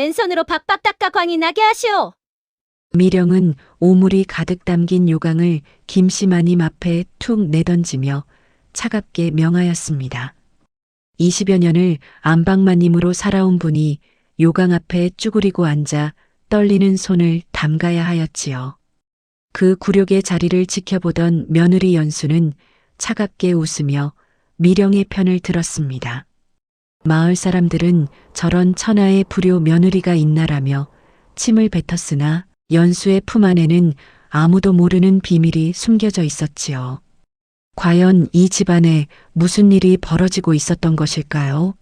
맨손으로 박박 닦아 광이 나게 하시오. 미령은 오물이 가득 담긴 요강을 김씨마님 앞에 툭 내던지며 차갑게 명하였습니다. 20여 년을 안방마님으로 살아온 분이 요강 앞에 쭈그리고 앉아 떨리는 손을 담가야 하였지요. 그 굴욕의 자리를 지켜보던 며느리 연수는 차갑게 웃으며 미령의 편을 들었습니다. 마을 사람들은 저런 천하의 불효 며느리가 있나라며 침을 뱉었으나 연수의 품 안에는 아무도 모르는 비밀이 숨겨져 있었지요. 과연 이 집안에 무슨 일이 벌어지고 있었던 것일까요?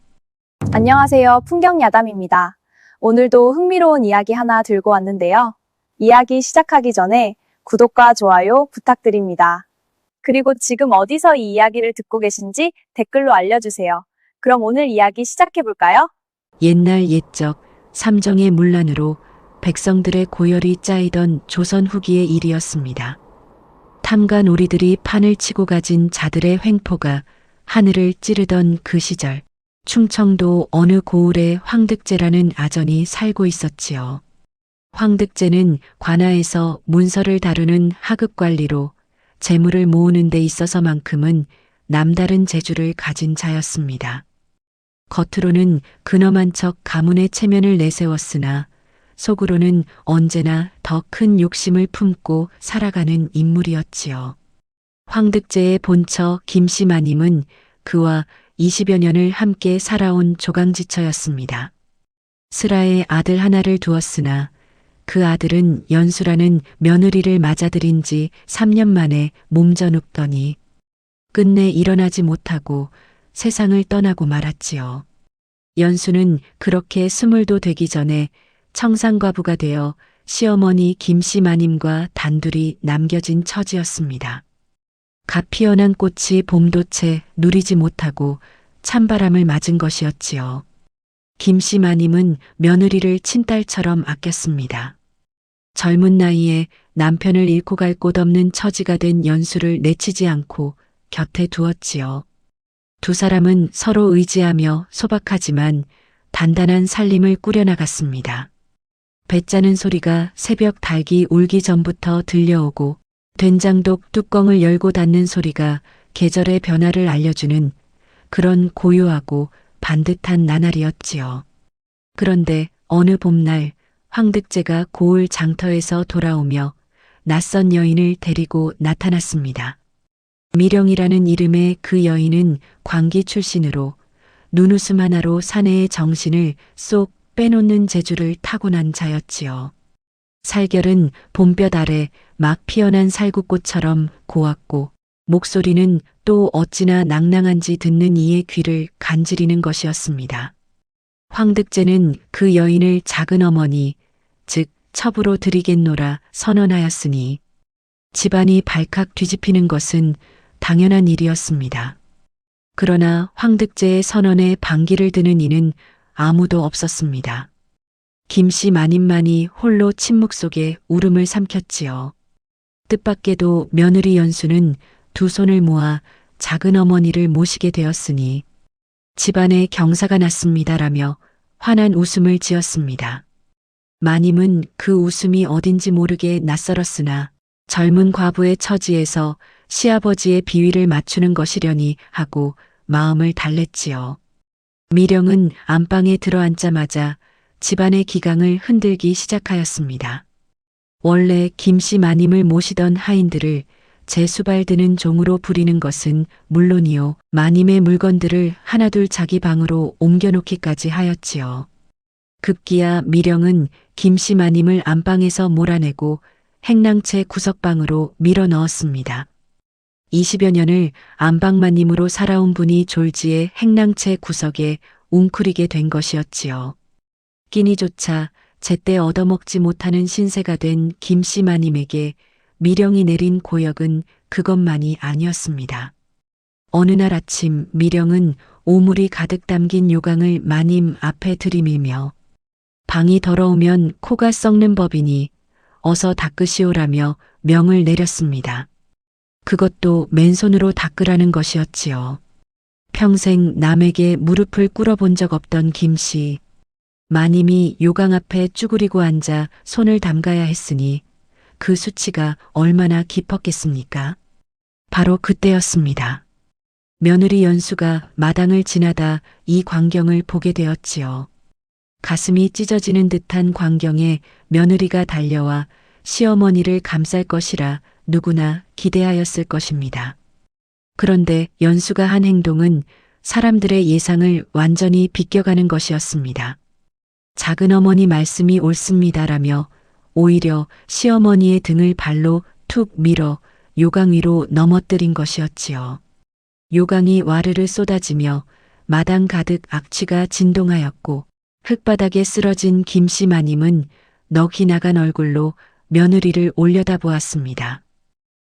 안녕하세요. 풍경야담입니다. 오늘도 흥미로운 이야기 하나 들고 왔는데요. 이야기 시작하기 전에 구독과 좋아요 부탁드립니다. 그리고 지금 어디서 이 이야기를 듣고 계신지 댓글로 알려주세요. 그럼 오늘 이야기 시작해볼까요? 옛날 옛적 삼정의 문란으로 백성들의 고열이 짜이던 조선 후기의 일이었습니다. 탐관 오리들이 판을 치고 가진 자들의 횡포가 하늘을 찌르던 그 시절, 충청도 어느 고을에 황득제라는 아전이 살고 있었지요. 황득제는 관아에서 문서를 다루는 하급 관리로 재물을 모으는 데 있어서만큼은 남다른 재주를 가진 자였습니다. 겉으로는 근엄한 척 가문의 체면을 내세웠으나 속으로는 언제나 더 큰 욕심을 품고 살아가는 인물이었지요. 황득제의 본처 김씨마님은 그와 20여 년을 함께 살아온 조강지처였습니다. 슬하에 아들 하나를 두었으나 그 아들은 연수라는 며느리를 맞아들인 지 3년 만에 몸져 눕더니 끝내 일어나지 못하고 세상을 떠나고 말았지요. 연수는 그렇게 스물도 되기 전에 청상과부가 되어 시어머니 김씨마님과 단둘이 남겨진 처지였습니다. 갓 피어난 꽃이 봄도 채 누리지 못하고 찬바람을 맞은 것이었지요. 김씨마님은 며느리를 친딸처럼 아꼈습니다. 젊은 나이에 남편을 잃고 갈 곳 없는 처지가 된 연수를 내치지 않고 곁에 두었지요. 두 사람은 서로 의지하며 소박하지만 단단한 살림을 꾸려나갔습니다. 배 짜는 소리가 새벽 닭이 울기 전부터 들려오고 된장독 뚜껑을 열고 닫는 소리가 계절의 변화를 알려주는 그런 고요하고 반듯한 나날이었지요. 그런데 어느 봄날 황득제가 고을 장터에서 돌아오며 낯선 여인을 데리고 나타났습니다. 미령이라는 이름의 그 여인은 광기 출신으로 눈웃음 하나로 사내의 정신을 쏙 빼놓는 재주를 타고난 자였지요. 살결은 봄볕 아래 막 피어난 살구꽃처럼 고왔고 목소리는 또 어찌나 낭낭한지 듣는 이의 귀를 간지리는 것이었습니다. 황득제는 그 여인을 작은 어머니, 즉 첩으로 드리겠노라 선언하였으니 집안이 발칵 뒤집히는 것은 당연한 일이었습니다. 그러나 황득제의 선언에 반기를 드는 이는 아무도 없었습니다. 김씨 마님만이 홀로 침묵 속에 울음을 삼켰지요. 뜻밖에도 며느리 연수는 두 손을 모아 작은 어머니를 모시게 되었으니 집안에 경사가 났습니다라며 환한 웃음을 지었습니다. 마님은 그 웃음이 어딘지 모르게 낯설었으나 젊은 과부의 처지에서 시아버지의 비위를 맞추는 것이려니 하고 마음을 달랬지요. 미령은 안방에 들어앉자마자 집안의 기강을 흔들기 시작하였습니다. 원래 김씨 마님을 모시던 하인들을 제수발 드는 종으로 부리는 것은 물론이요, 마님의 물건들을 하나둘 자기 방으로 옮겨놓기까지 하였지요. 급기야 미령은 김씨 마님을 안방에서 몰아내고 행랑채 구석방으로 밀어 넣었습니다. 20여 년을 안방마님으로 살아온 분이 졸지에 행랑채 구석에 웅크리게 된 것이었지요. 끼니조차 제때 얻어먹지 못하는 신세가 된 김씨마님에게 미령이 내린 고역은 그것만이 아니었습니다. 어느 날 아침 미령은 오물이 가득 담긴 요강을 마님 앞에 들이밀며 방이 더러우면 코가 썩는 법이니 어서 닦으시오라며 명을 내렸습니다. 그것도 맨손으로 닦으라는 것이었지요. 평생 남에게 무릎을 꿇어본 적 없던 김씨. 마님이 요강 앞에 쭈그리고 앉아 손을 담가야 했으니 그 수치가 얼마나 깊었겠습니까? 바로 그때였습니다. 며느리 연수가 마당을 지나다 이 광경을 보게 되었지요. 가슴이 찢어지는 듯한 광경에 며느리가 달려와 시어머니를 감쌀 것이라 누구나 기대하였을 것입니다. 그런데 연수가 한 행동은 사람들의 예상을 완전히 비껴가는 것이었습니다. 작은 어머니 말씀이 옳습니다라며 오히려 시어머니의 등을 발로 툭 밀어 요강 위로 넘어뜨린 것이었지요. 요강이 와르르 쏟아지며 마당 가득 악취가 진동하였고 흙바닥에 쓰러진 김씨 마님은 넋이 나간 얼굴로 며느리를 올려다보았습니다.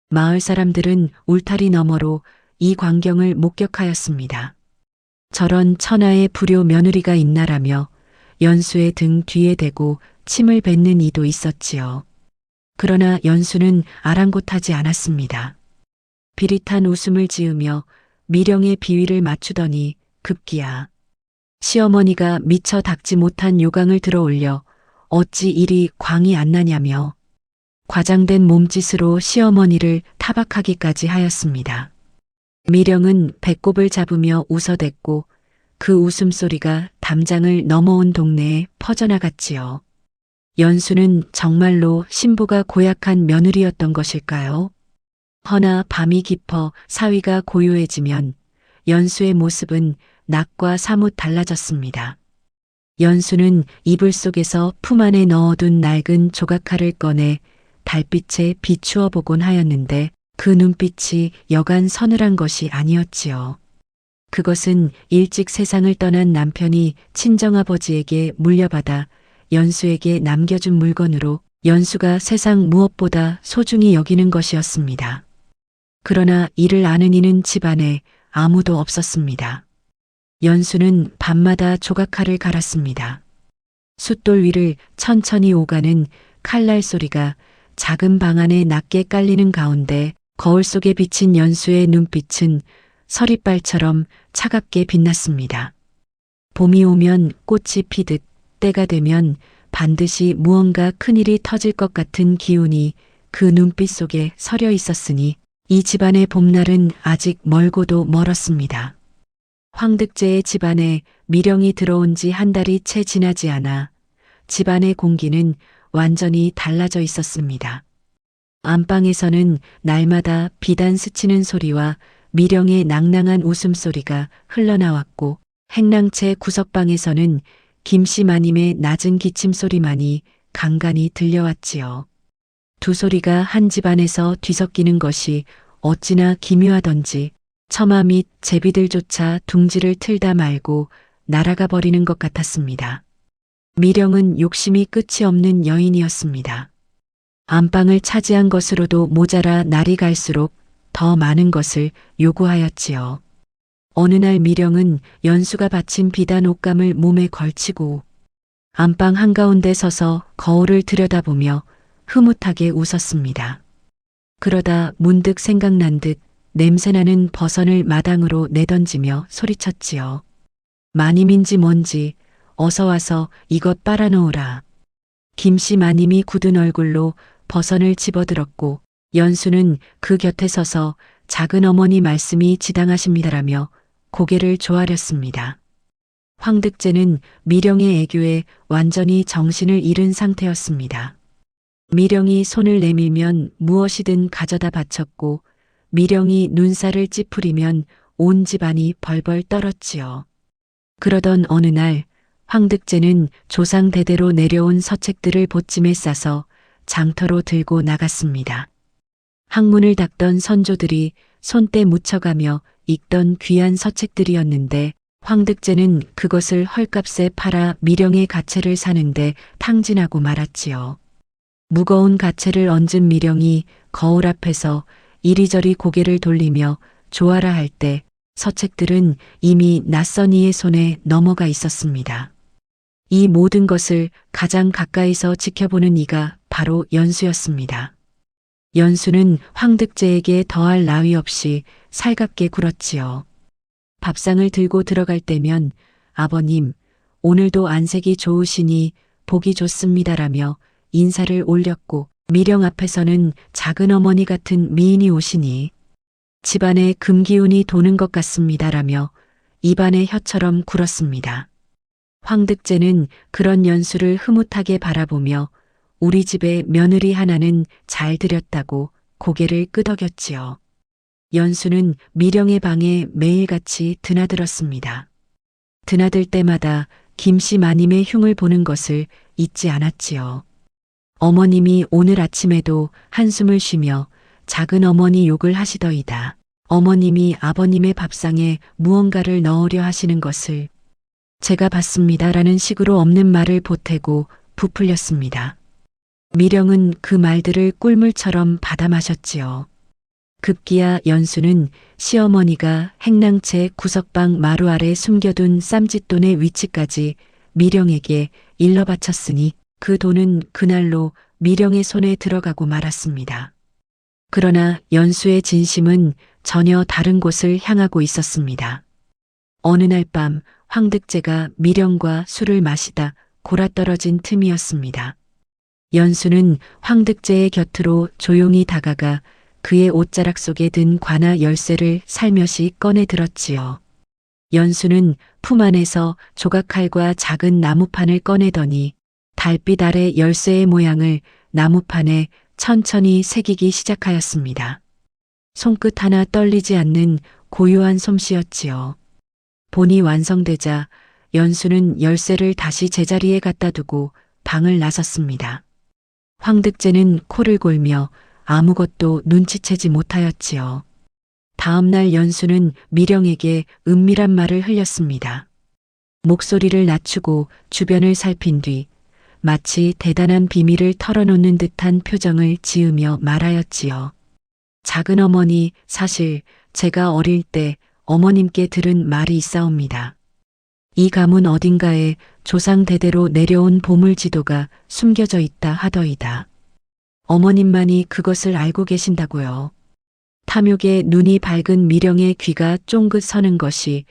마을 사람들은 울타리 너머로 이 광경을 목격하였습니다. 저런 천하의 불효 며느리가 있나라며 연수의 등 뒤에 대고 침을 뱉는 이도 있었지요. 그러나 연수는 아랑곳하지 않았습니다. 비릿한 웃음을 지으며 미령의 비위를 맞추더니 급기야 시어머니가 미처 닦지 못한 요강을 들어 올려 어찌 이리 광이 안 나냐며 과장된 몸짓으로 시어머니를 타박하기까지 하였습니다. 미령은 배꼽을 잡으며 웃어댔고 그 웃음소리가 담장을 넘어온 동네에 퍼져나갔지요. 연수는 정말로 신부가 고약한 며느리였던 것일까요? 허나 밤이 깊어 사위가 고요해지면 연수의 모습은 낮과 사뭇 달라졌습니다. 연수는 이불 속에서 품 안에 넣어둔 낡은 조각칼을 꺼내 달빛에 비추어 보곤 하였는데 그 눈빛이 여간 서늘한 것이 아니었지요. 그것은 일찍 세상을 떠난 남편이 친정아버지에게 물려받아 연수에게 남겨준 물건으로 연수가 세상 무엇보다 소중히 여기는 것이었습니다. 그러나 이를 아는 이는 집안에 아무도 없었습니다. 연수는 밤마다 조각칼을 갈았습니다. 숫돌 위를 천천히 오가는 칼날 소리가 작은 방 안에 낮게 깔리는 가운데 거울 속에 비친 연수의 눈빛은 서리빨처럼 차갑게 빛났습니다. 봄이 오면 꽃이 피듯 때가 되면 반드시 무언가 큰일이 터질 것 같은 기운이 그 눈빛 속에 서려 있었으니 이 집안의 봄날은 아직 멀고도 멀었습니다. 황득제의 집안에 미령이 들어온 지 한 달이 채 지나지 않아 집안의 공기는 완전히 달라져 있었습니다. 안방에서는 날마다 비단 스치는 소리와 미령의 낭낭한 웃음소리가 흘러나왔고 행랑채 구석방에서는 김씨 마님의 낮은 기침소리만이 간간히 들려왔지요. 두 소리가 한 집안에서 뒤섞이는 것이 어찌나 기묘하던지 처마 및 제비들조차 둥지를 틀다 말고 날아가 버리는 것 같았습니다. 미령은 욕심이 끝이 없는 여인이었습니다. 안방을 차지한 것으로도 모자라 날이 갈수록 더 많은 것을 요구하였지요. 어느 날 미령은 연수가 받친 비단 옷감을 몸에 걸치고 안방 한가운데 서서 거울을 들여다보며 흐뭇하게 웃었습니다. 그러다 문득 생각난 듯 냄새나는 버선을 마당으로 내던지며 소리쳤지요. 마님인지 뭔지 어서 와서 이것 빨아놓으라. 김씨 마님이 굳은 얼굴로 버선을 집어들었고 연수는 그 곁에 서서 작은 어머니 말씀이 지당하십니다라며 고개를 조아렸습니다. 황득제는 미령의 애교에 완전히 정신을 잃은 상태였습니다. 미령이 손을 내밀면 무엇이든 가져다 바쳤고 미령이 눈살을 찌푸리면 온 집안이 벌벌 떨었지요. 그러던 어느 날 황득제는 조상 대대로 내려온 서책들을 보찜에 싸서 장터로 들고 나갔습니다. 학문을 닦던 선조들이 손때 묻혀가며 읽던 귀한 서책들이었는데 황득제는 그것을 헐값에 팔아 미령의 가채를 사는데 탕진하고 말았지요. 무거운 가채를 얹은 미령이 거울 앞에서 이리저리 고개를 돌리며 조아라 할 때 서책들은 이미 낯선 이의 손에 넘어가 있었습니다. 이 모든 것을 가장 가까이서 지켜보는 이가 바로 연수였습니다. 연수는 황득제에게 더할 나위 없이 살갑게 굴었지요. 밥상을 들고 들어갈 때면 아버님, 오늘도 안색이 좋으시니 보기 좋습니다라며 인사를 올렸고 미령 앞에서는 작은 어머니 같은 미인이 오시니 집안에 금기운이 도는 것 같습니다라며 입안에 혀처럼 굴었습니다. 황득제는 그런 연수를 흐뭇하게 바라보며 우리 집에 며느리 하나는 잘 들였다고 고개를 끄덕였지요. 연수는 미령의 방에 매일같이 드나들었습니다. 드나들 때마다 김씨 마님의 흉을 보는 것을 잊지 않았지요. 어머님이 오늘 아침에도 한숨을 쉬며 작은 어머니 욕을 하시더이다. 어머님이 아버님의 밥상에 무언가를 넣으려 하시는 것을 제가 봤습니다라는 식으로 없는 말을 보태고 부풀렸습니다. 미령은 그 말들을 꿀물처럼 받아 마셨지요. 급기야 연수는 시어머니가 행랑채 구석방 마루 아래 숨겨둔 쌈짓돈의 위치까지 미령에게 일러 바쳤으니 그 돈은 그날로 미령의 손에 들어가고 말았습니다. 그러나 연수의 진심은 전혀 다른 곳을 향하고 있었습니다. 어느 날 밤 황득제가 미령과 술을 마시다 골아떨어진 틈이었습니다. 연수는 황득제의 곁으로 조용히 다가가 그의 옷자락 속에 든 관아 열쇠를 살며시 꺼내 들었지요. 연수는 품 안에서 조각칼과 작은 나무판을 꺼내더니 달빛 아래 열쇠의 모양을 나무판에 천천히 새기기 시작하였습니다. 손끝 하나 떨리지 않는 고요한 솜씨였지요. 본이 완성되자 연수는 열쇠를 다시 제자리에 갖다 두고 방을 나섰습니다. 황득제는 코를 골며 아무것도 눈치채지 못하였지요. 다음 날 연수는 미령에게 은밀한 말을 흘렸습니다. 목소리를 낮추고 주변을 살핀 뒤 마치 대단한 비밀을 털어놓는 듯한 표정을 지으며 말하였지요. 작은 어머니, 사실 제가 어릴 때 어머님께 들은 말이 있사옵니다. 이 가문 어딘가에 조상 대대로 내려온 보물지도가 숨겨져 있다 하더이다. 어머님만이 그것을 알고 계신다고요. 탐욕에 눈이 밝은 미령의 귀가 쫑긋 서는 것이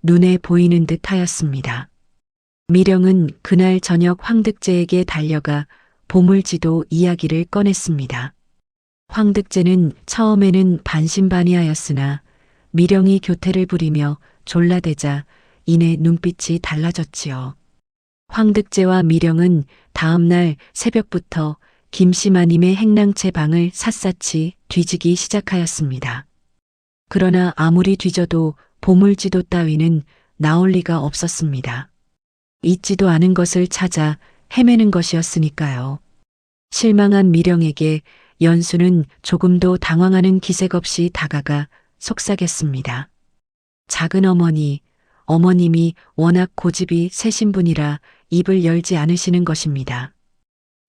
눈에 보이는 듯 하였습니다. 미령은 그날 저녁 황득제에게 달려가 보물지도 이야기를 꺼냈습니다. 황득제는 처음에는 반신반의하였으나 미령이 교태를 부리며 졸라대자 이내 눈빛이 달라졌지요. 황득제와 미령은 다음 날 새벽부터 김씨마님의 행랑채 방을 샅샅이 뒤지기 시작하였습니다. 그러나 아무리 뒤져도 보물지도 따위는 나올 리가 없었습니다. 잊지도 않은 것을 찾아 헤매는 것이었으니까요. 실망한 미령에게 연수는 조금도 당황하는 기색 없이 다가가 속삭였습니다. 작은 어머니, 어머님이 워낙 고집이 세신 분이라 입을 열지 않으시는 것입니다.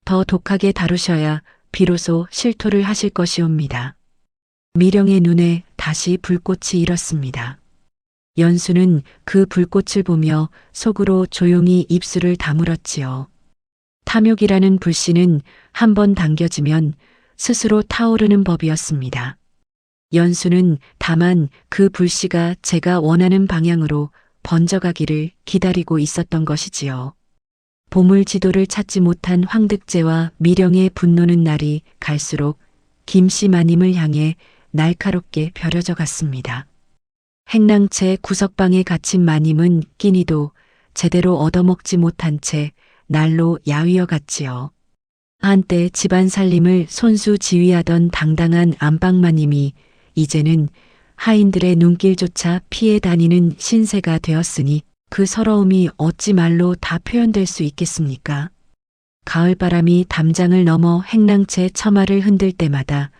더 독하게 다루셔야 비로소 실토를 하실 것이옵니다. 미령의 눈에 다시 불꽃이 일었습니다. 연수는 그 불꽃을 보며 속으로 조용히 입술을 다물었지요. 탐욕이라는 불씨는 한번 당겨지면 스스로 타오르는 법이었습니다. 연수는 다만 그 불씨가 제가 원하는 방향으로 번져가기를 기다리고 있었던 것이지요. 보물지도를 찾지 못한 황득제와 미령의 분노는 날이 갈수록 김씨 마님을 향해 날카롭게 벼려져 갔습니다. 행랑채 구석방에 갇힌 마님은 끼니도 제대로 얻어먹지 못한 채 날로 야위어 갔지요. 한때 집안 살림을 손수 지휘하던 당당한 안방마님이 이제는 하인들의 눈길조차 피해 다니는 신세가 되었으니 그 서러움이 어찌 말로 다 표현될 수 있겠습니까? 가을바람이 담장을 넘어 행랑채 처마를 흔들 때마다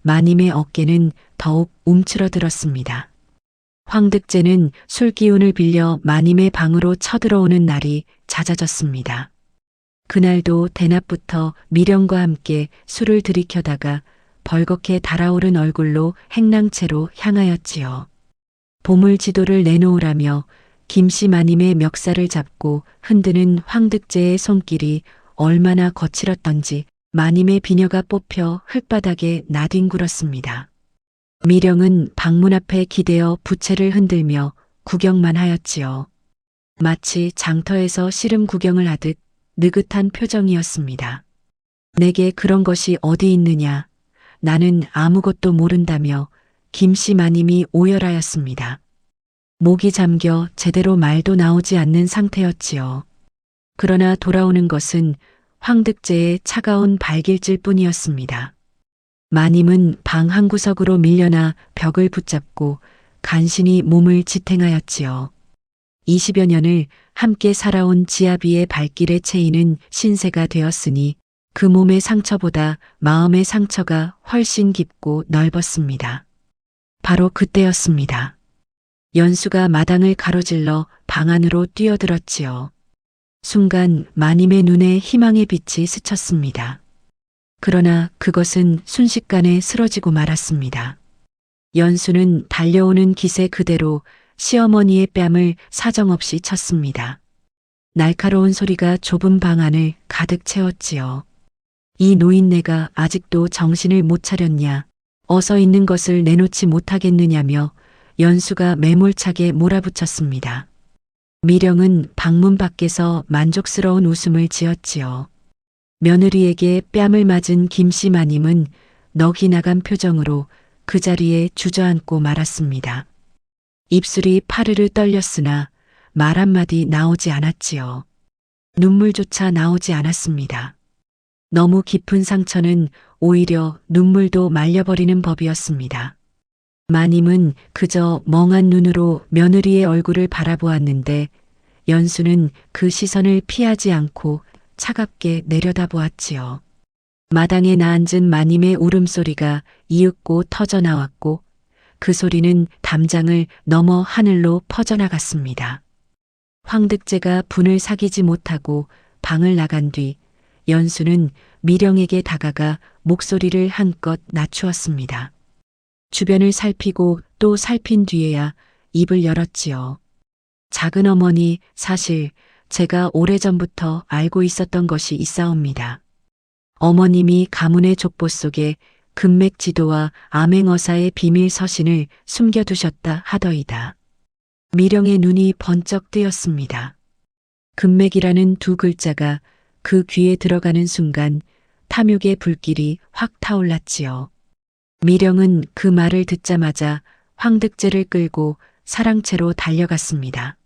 마님의 어깨는 더욱 움츠러들었습니다. 황득제는 술기운을 빌려 마님의 방으로 쳐들어오는 날이 잦아졌습니다. 그날도 대낮부터 미령과 함께 술을 들이켜다가 벌겋게 달아오른 얼굴로 행랑채로 향하였지요. 보물지도를 내놓으라며 김씨 마님의 멱살을 잡고 흔드는 황득제의 손길이 얼마나 거칠었던지 마님의 비녀가 뽑혀 흙바닥에 나뒹굴었습니다. 미령은 방문 앞에 기대어 부채를 흔들며 구경만 하였지요. 마치 장터에서 씨름 구경을 하듯 느긋한 표정이었습니다. 내게 그런 것이 어디 있느냐. 나는 아무것도 모른다며 김씨 마님이 오열하였습니다. 목이 잠겨 제대로 말도 나오지 않는 상태였지요. 그러나 돌아오는 것은 황득제의 차가운 발길질 뿐이었습니다. 마님은 방 한구석으로 밀려나 벽을 붙잡고 간신히 몸을 지탱하였지요. 20여 년을 함께 살아온 지아비의 발길에 채이는 신세가 되었으니 그 몸의 상처보다 마음의 상처가 훨씬 깊고 넓었습니다. 바로 그때였습니다. 연수가 마당을 가로질러 방 안으로 뛰어들었지요. 순간 마님의 눈에 희망의 빛이 스쳤습니다. 그러나 그것은 순식간에 쓰러지고 말았습니다. 연수는 달려오는 기세 그대로 시어머니의 뺨을 사정없이 쳤습니다. 날카로운 소리가 좁은 방 안을 가득 채웠지요. 이 노인네가 아직도 정신을 못 차렸냐, 어서 있는 것을 내놓지 못하겠느냐며 연수가 매몰차게 몰아붙였습니다. 미령은 방문 밖에서 만족스러운 웃음을 지었지요. 며느리에게 뺨을 맞은 김씨 마님은 넋이 나간 표정으로 그 자리에 주저앉고 말았습니다. 입술이 파르르 떨렸으나 말 한마디 나오지 않았지요. 눈물조차 나오지 않았습니다. 너무 깊은 상처는 오히려 눈물도 말려버리는 법이었습니다. 마님은 그저 멍한 눈으로 며느리의 얼굴을 바라보았는데 연수는 그 시선을 피하지 않고 차갑게 내려다보았지요. 마당에 나앉은 마님의 울음소리가 이윽고 터져나왔고 그 소리는 담장을 넘어 하늘로 퍼져나갔습니다. 황득제가 분을 사귀지 못하고 방을 나간 뒤 연수는 미령에게 다가가 목소리를 한껏 낮추었습니다. 주변을 살피고 또 살핀 뒤에야 입을 열었지요. 작은 어머니, 사실 제가 오래전부터 알고 있었던 것이 있사옵니다. 어머님이 가문의 족보 속에 금맥 지도와 암행어사의 비밀 서신을 숨겨두셨다 하더이다. 미령의 눈이 번쩍 뜨였습니다. 금맥이라는 두 글자가 그 귀에 들어가는 순간 탐욕의 불길이 확 타올랐지요. 미령은 그 말을 듣자마자 황득제를 끌고 사랑채로 달려갔습니다.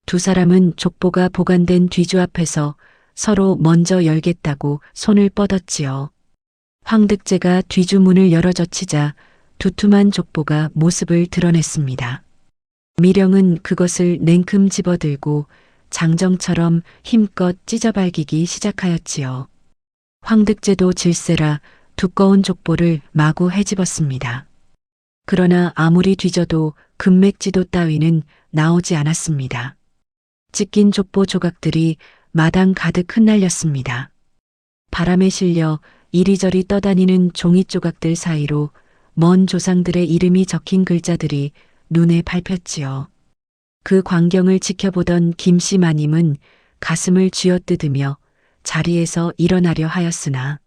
두 사람은 족보가 보관된 뒤주 앞에서 서로 먼저 열겠다고 손을 뻗었지요. 황득제가 뒤주 문을 열어젖히자 두툼한 족보가 모습을 드러냈습니다. 미령은 그것을 냉큼 집어들고 장정처럼 힘껏 찢어발기기 시작하였지요. 황득제도 질세라 두꺼운 족보를 마구 헤집었습니다. 그러나 아무리 뒤져도 금맥지도 따위는 나오지 않았습니다. 찢긴 족보 조각들이 마당 가득 흩날렸습니다. 바람에 실려 이리저리 떠다니는 종이 조각들 사이로 먼 조상들의 이름이 적힌 글자들이 눈에 밟혔지요. 그 광경을 지켜보던 김씨 마님은 가슴을 쥐어뜯으며 자리에서 일어나려 하였으나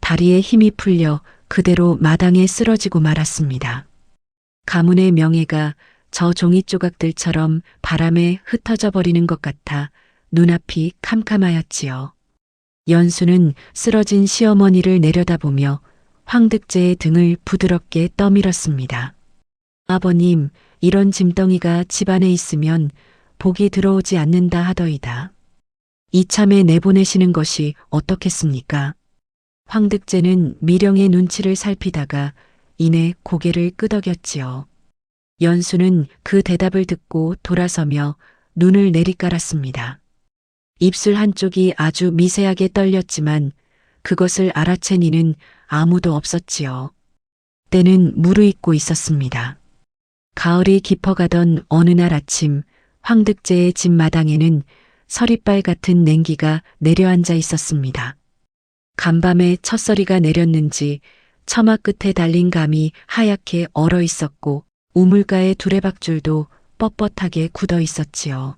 다리에 힘이 풀려 그대로 마당에 쓰러지고 말았습니다. 가문의 명예가 저 종이 조각들처럼 바람에 흩어져 버리는 것 같아 눈앞이 캄캄하였지요. 연수는 쓰러진 시어머니를 내려다보며 황득제의 등을 부드럽게 떠밀었습니다. 아버님, 이런 짐덩이가 집안에 있으면 복이 들어오지 않는다 하더이다. 이참에 내보내시는 것이 어떻겠습니까? 황득제는 미령의 눈치를 살피다가 이내 고개를 끄덕였지요. 연수는 그 대답을 듣고 돌아서며 눈을 내리깔았습니다. 입술 한쪽이 아주 미세하게 떨렸지만 그것을 알아챈 이는 아무도 없었지요. 때는 무르익고 있었습니다. 가을이 깊어가던 어느 날 아침 황득제의 집 마당에는 서리빨 같은 냉기가 내려앉아 있었습니다. 간밤에 첫서리가 내렸는지 처마 끝에 달린 감이 하얗게 얼어 있었고 우물가의 두레박줄도 뻣뻣하게 굳어 있었지요.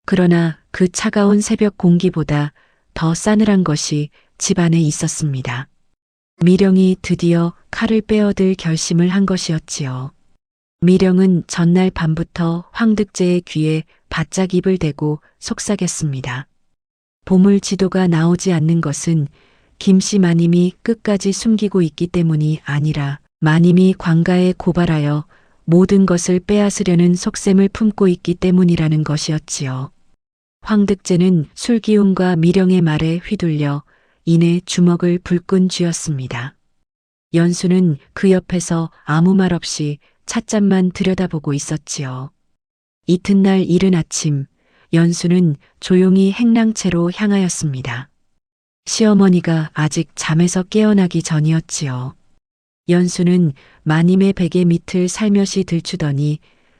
그러나 그 차가운 새벽 공기보다 더 싸늘한 것이 집안에 있었습니다. 미령이 드디어 칼을 빼어들 결심을 한 것이었지요. 미령은 전날 밤부터 황득제의 귀에 바짝 입을 대고 속삭였습니다. 보물 지도가 나오지 않는 것은 김씨 마님이 끝까지 숨기고 있기 때문이 아니라 마님이 관가에 고발하여 모든 것을 빼앗으려는 속셈을 품고 있기 때문이라는 것이었지요. 황득제는 술기운과 미령의 말에 휘둘려 이내 주먹을 불끈 쥐었습니다. 연수는 그 옆에서 아무 말 없이 찻잔만 들여다보고 있었지요. 이튿날 이른 아침, 연수는 조용히 행랑채로 향하였습니다. 시어머니가 아직 잠에서 깨어나기 전이었지요. 연수는 마님의 베개 밑을 살며시 들추더니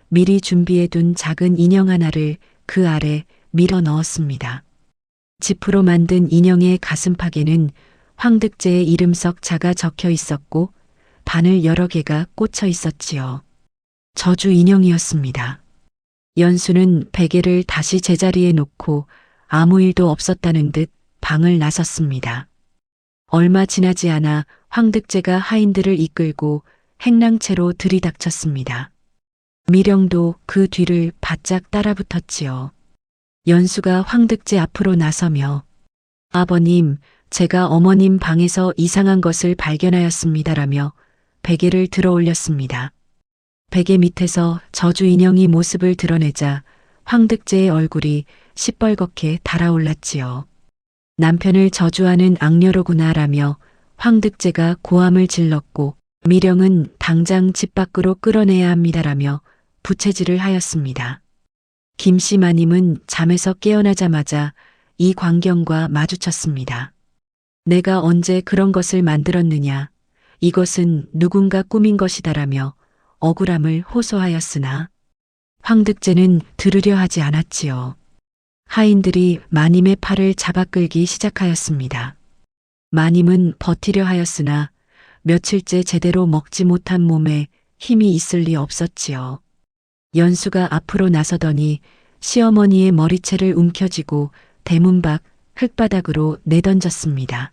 미리 준비해둔 작은 인형 하나를 그 아래 밀어 넣었습니다. 지프로 만든 인형의 가슴팍에는 황득제의 이름 석자가 적혀 있었고 바늘 여러 개가 꽂혀 있었지요. 저주 인형이었습니다. 연수는 베개를 다시 제자리에 놓고 아무 일도 없었다는 듯 방을 나섰습니다. 얼마 지나지 않아 황득제가 하인들을 이끌고 행랑채로 들이닥쳤습니다. 미령도 그 뒤를 바짝 따라붙었지요. 연수가 황득제 앞으로 나서며 아버님, 제가 어머님 방에서 이상한 것을 발견하였습니다라며 베개를 들어 올렸습니다. 베개 밑에서 저주 인형이 모습을 드러내자 황득제의 얼굴이 시뻘겋게 달아올랐지요. 남편을 저주하는 악녀로구나라며 황득제가 고함을 질렀고 미령은 당장 집 밖으로 끌어내야 합니다라며 부채질을 하였습니다. 김씨 마님은 잠에서 깨어나자마자 이 광경과 마주쳤습니다. 내가 언제 그런 것을 만들었느냐. 이것은 누군가 꾸민 것이다라며 억울함을 호소하였으나 황득제는 들으려 하지 않았지요. 하인들이 마님의 팔을 잡아 끌기 시작하였습니다. 마님은 버티려 하였으나 며칠째 제대로 먹지 못한 몸에 힘이 있을 리 없었지요. 연수가 앞으로 나서더니 시어머니의 머리채를 움켜쥐고 대문 밖 흙바닥으로 내던졌습니다.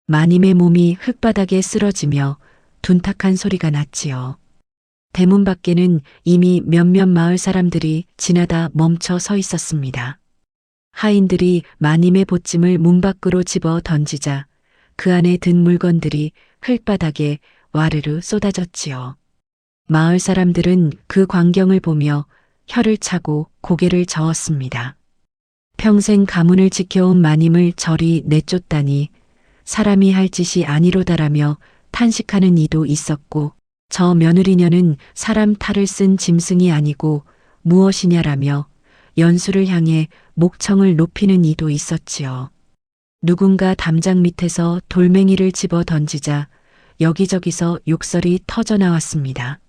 마님의 몸이 흙바닥에 쓰러지며 둔탁한 소리가 났지요. 대문 밖에는 이미 몇몇 마을 사람들이 지나다 멈춰 서 있었습니다. 하인들이 마님의 보찜을 문 밖으로 집어 던지자 그 안에 든 물건들이 흙바닥에 와르르 쏟아졌지요. 마을 사람들은 그 광경을 보며 혀를 차고 고개를 저었습니다. 평생 가문을 지켜온 마님을 저리 내쫓다니 사람이 할 짓이 아니로다라며 탄식하는 이도 있었고 저 며느리녀는 사람 탈을 쓴 짐승이 아니고 무엇이냐라며 연수를 향해 목청을 높이는 이도 있었지요. 누군가 담장 밑에서 돌멩이를 집어 던지자 여기저기서 욕설이 터져 나왔습니다.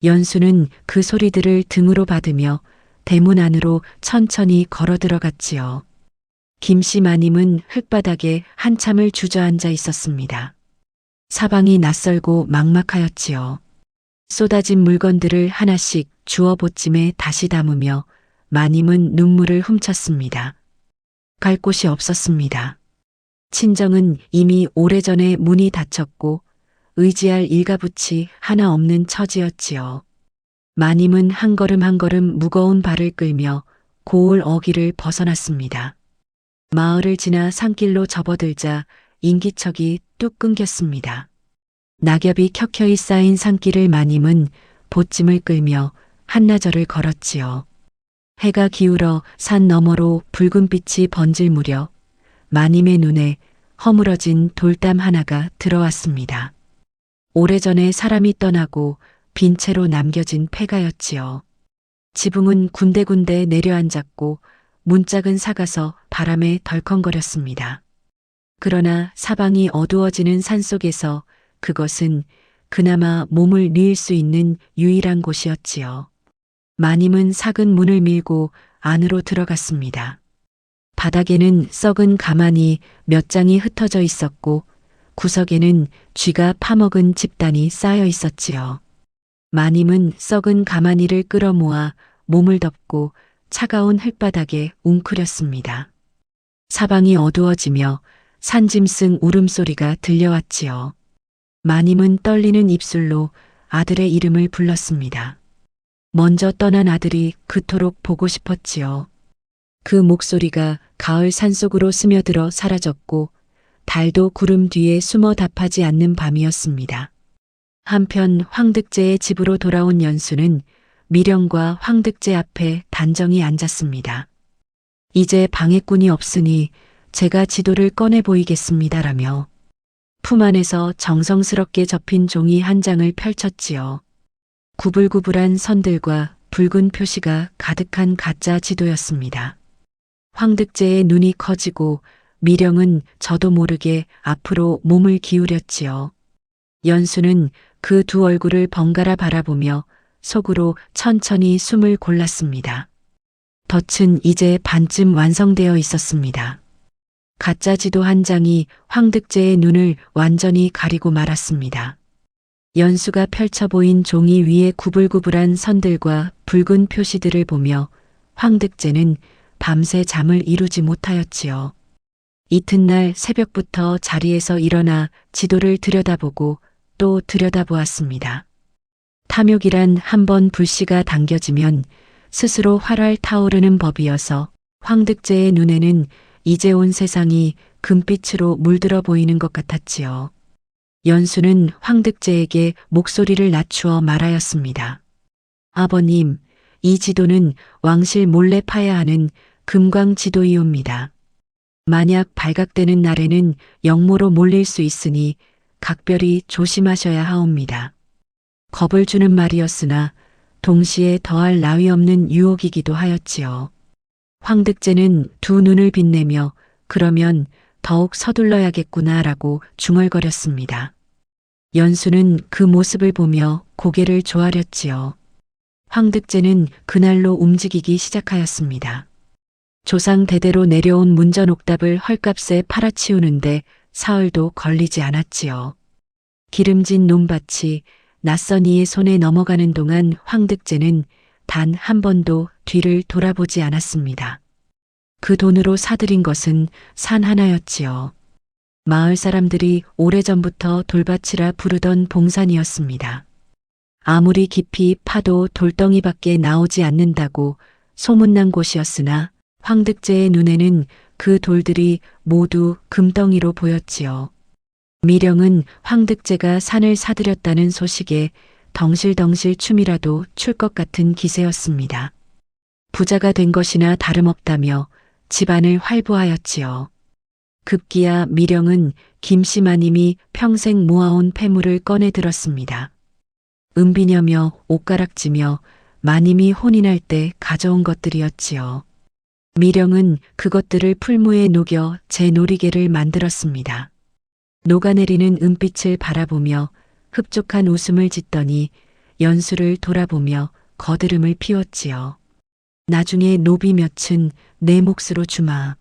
연수는 그 소리들을 등으로 받으며 대문 안으로 천천히 걸어 들어갔지요. 김씨 마님은 흙바닥에 한참을 주저앉아 있었습니다. 사방이 낯설고 막막하였지요. 쏟아진 물건들을 하나씩 주워 보찜에 다시 담으며 마님은 눈물을 훔쳤습니다. 갈 곳이 없었습니다. 친정은 이미 오래전에 문이 닫혔고 의지할 일가붙이 하나 없는 처지였지요. 마님은 한 걸음 한 걸음 무거운 발을 끌며 고을 어귀를 벗어났습니다. 마을을 지나 산길로 접어들자 인기척이 뚝 끊겼습니다. 낙엽이 켜켜이 쌓인 산길을 마님은 보찜을 끌며 한나절을 걸었지요. 해가 기울어 산 너머로 붉은 빛이 번질 무렵 마님의 눈에 허물어진 돌담 하나가 들어왔습니다. 오래전에 사람이 떠나고 빈 채로 남겨진 폐가였지요. 지붕은 군데군데 내려앉았고 문짝은 삭아서 바람에 덜컹거렸습니다. 그러나 사방이 어두워지는 산속에서 그것은 그나마 몸을 뉘을 수 있는 유일한 곳이었지요. 마님은 삭은 문을 밀고 안으로 들어갔습니다. 바닥에는 썩은 가마니 몇 장이 흩어져 있었고 구석에는 쥐가 파먹은 집단이 쌓여 있었지요. 마님은 썩은 가마니를 끌어모아 몸을 덮고 차가운 흙바닥에 웅크렸습니다. 사방이 어두워지며 산짐승 울음소리가 들려왔지요. 마님은 떨리는 입술로 아들의 이름을 불렀습니다. 먼저 떠난 아들이 그토록 보고 싶었지요. 그 목소리가 가을 산속으로 스며들어 사라졌고 달도 구름 뒤에 숨어 답하지 않는 밤이었습니다. 한편 황득제의 집으로 돌아온 연수는 미령과 황득제 앞에 단정히 앉았습니다. 이제 방해꾼이 없으니 제가 지도를 꺼내 보이겠습니다라며 품 안에서 정성스럽게 접힌 종이 한 장을 펼쳤지요. 구불구불한 선들과 붉은 표시가 가득한 가짜 지도였습니다. 황득제의 눈이 커지고 미령은 저도 모르게 앞으로 몸을 기울였지요. 연수는 그 두 얼굴을 번갈아 바라보며 속으로 천천히 숨을 골랐습니다. 덫은 이제 반쯤 완성되어 있었습니다. 가짜 지도 한 장이 황득제의 눈을 완전히 가리고 말았습니다. 연수가 펼쳐 보인 종이 위에 구불구불한 선들과 붉은 표시들을 보며 황득제는 밤새 잠을 이루지 못하였지요. 이튿날 새벽부터 자리에서 일어나 지도를 들여다보고 또 들여다보았습니다. 탐욕이란 한번 불씨가 당겨지면 스스로 활활 타오르는 법이어서 황득제의 눈에는 이제 온 세상이 금빛으로 물들어 보이는 것 같았지요. 연수는 황득제에게 목소리를 낮추어 말하였습니다. 아버님, 이 지도는 왕실 몰래 파야 하는 금광 지도이옵니다. 만약 발각되는 날에는 영모로 몰릴 수 있으니 각별히 조심하셔야 하옵니다. 겁을 주는 말이었으나 동시에 더할 나위 없는 유혹이기도 하였지요. 황득제는 두 눈을 빛내며 그러면 더욱 서둘러야겠구나라고 중얼거렸습니다. 연수는 그 모습을 보며 고개를 조아렸지요. 황득제는 그날로 움직이기 시작하였습니다. 조상 대대로 내려온 문전 옥답을 헐값에 팔아치우는데 사흘도 걸리지 않았지요. 기름진 논밭이 낯선 이의 손에 넘어가는 동안 황득제는 단 한 번도 뒤를 돌아보지 않았습니다. 그 돈으로 사들인 것은 산 하나였지요. 마을 사람들이 오래전부터 돌밭이라 부르던 봉산이었습니다. 아무리 깊이 파도 돌덩이밖에 나오지 않는다고 소문난 곳이었으나 황득제의 눈에는 그 돌들이 모두 금덩이로 보였지요. 미령은 황득제가 산을 사들였다는 소식에 덩실덩실 춤이라도 출 것 같은 기세였습니다. 부자가 된 것이나 다름없다며 집안을 활보하였지요. 급기야 미령은 김씨 마님이 평생 모아온 폐물을 꺼내 들었습니다. 은비녀며 옷가락지며 마님이 혼인할 때 가져온 것들이었지요. 미령은 그것들을 풀무에 녹여 제 놀이개를 만들었습니다. 녹아내리는 은빛을 바라보며 흡족한 웃음을 짓더니 연수를 돌아보며 거드름을 피웠지요. 나중에 노비 몇은 내 몫으로 주마.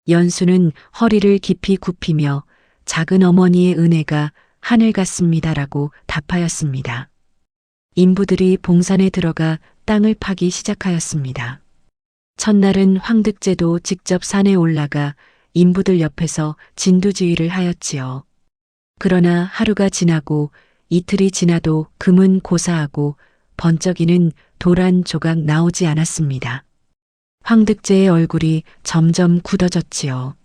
연수는 허리를 깊이 굽히며 작은 어머니의 은혜가 하늘 같습니다라고 답하였습니다. 인부들이 봉산에 들어가 땅을 파기 시작하였습니다. 첫날은 황득제도 직접 산에 올라가 인부들 옆에서 진두지휘를 하였지요. 그러나 하루가 지나고 이틀이 지나도 금은 고사하고 번쩍이는 돌 한 조각 나오지 않았습니다. 황득제의 얼굴이 점점 굳어졌지요.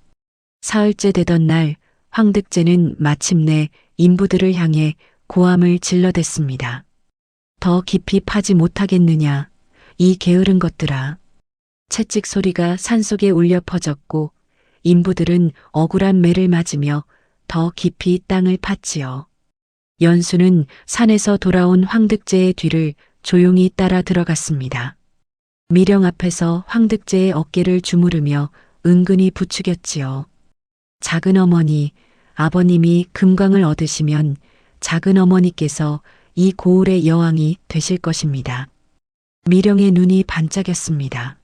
사흘째 되던 날 황득제는 마침내 인부들을 향해 고함을 질러댔습니다. 더 깊이 파지 못하겠느냐, 이 게으른 것들아. 채찍 소리가 산속에 울려 퍼졌고 인부들은 억울한 매를 맞으며 더 깊이 땅을 팠지요. 연수는 산에서 돌아온 황득제의 뒤를 조용히 따라 들어갔습니다. 미령 앞에서 황득제의 어깨를 주무르며 은근히 부추겼지요. 작은 어머니, 아버님이 금광을 얻으시면 작은 어머니께서 이 고을의 여왕이 되실 것입니다. 미령의 눈이 반짝였습니다.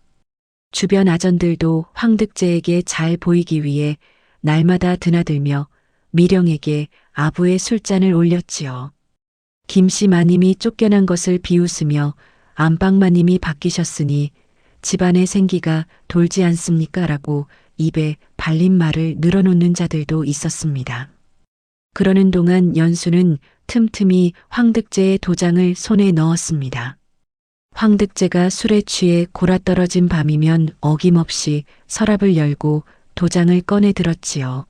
주변 아전들도 황득제에게 잘 보이기 위해 날마다 드나들며 미령에게 아부의 술잔을 올렸지요. 김씨 마님이 쫓겨난 것을 비웃으며 안방 마님이 바뀌셨으니 집안의 생기가 돌지 않습니까? 라고 입에 발린 말을 늘어놓는 자들도 있었습니다. 그러는 동안 연수는 틈틈이 황득제의 도장을 손에 넣었습니다. 황득제가 술에 취해 골아떨어진 밤이면 어김없이 서랍을 열고 도장을 꺼내 들었지요.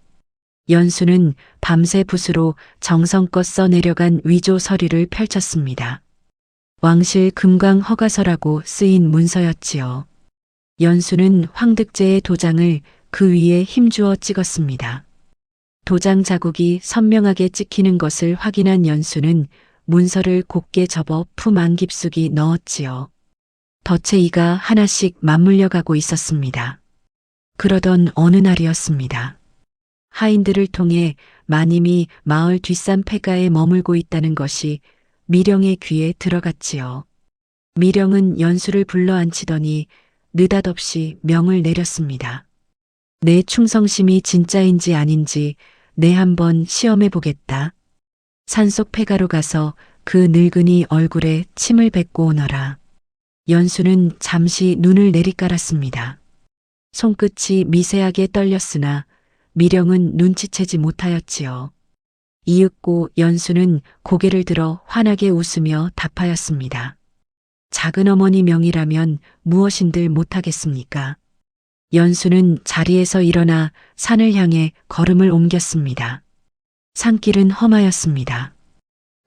연수는 밤새 붓으로 정성껏 써내려간 위조 서류를 펼쳤습니다. 왕실 금강 허가서라고 쓰인 문서였지요. 연수는 황득제의 도장을 그 위에 힘주어 찍었습니다. 도장 자국이 선명하게 찍히는 것을 확인한 연수는 문서를 곱게 접어 품 안 깊숙이 넣었지요. 덫에 이가 하나씩 맞물려 가고 있었습니다. 그러던 어느 날이었습니다. 하인들을 통해 마님이 마을 뒷산 폐가에 머물고 있다는 것이 미령의 귀에 들어갔지요. 미령은 연수를 불러 앉히더니 느닷없이 명을 내렸습니다. 내 충성심이 진짜인지 아닌지 내 한번 시험해 보겠다. 산속 폐가로 가서 그 늙은이 얼굴에 침을 뱉고 오너라. 연수는 잠시 눈을 내리깔았습니다. 손끝이 미세하게 떨렸으나 미령은 눈치채지 못하였지요. 이윽고 연수는 고개를 들어 환하게 웃으며 답하였습니다. 작은 어머니 명이라면 무엇인들 못하겠습니까? 연수는 자리에서 일어나 산을 향해 걸음을 옮겼습니다. 산길은 험하였습니다.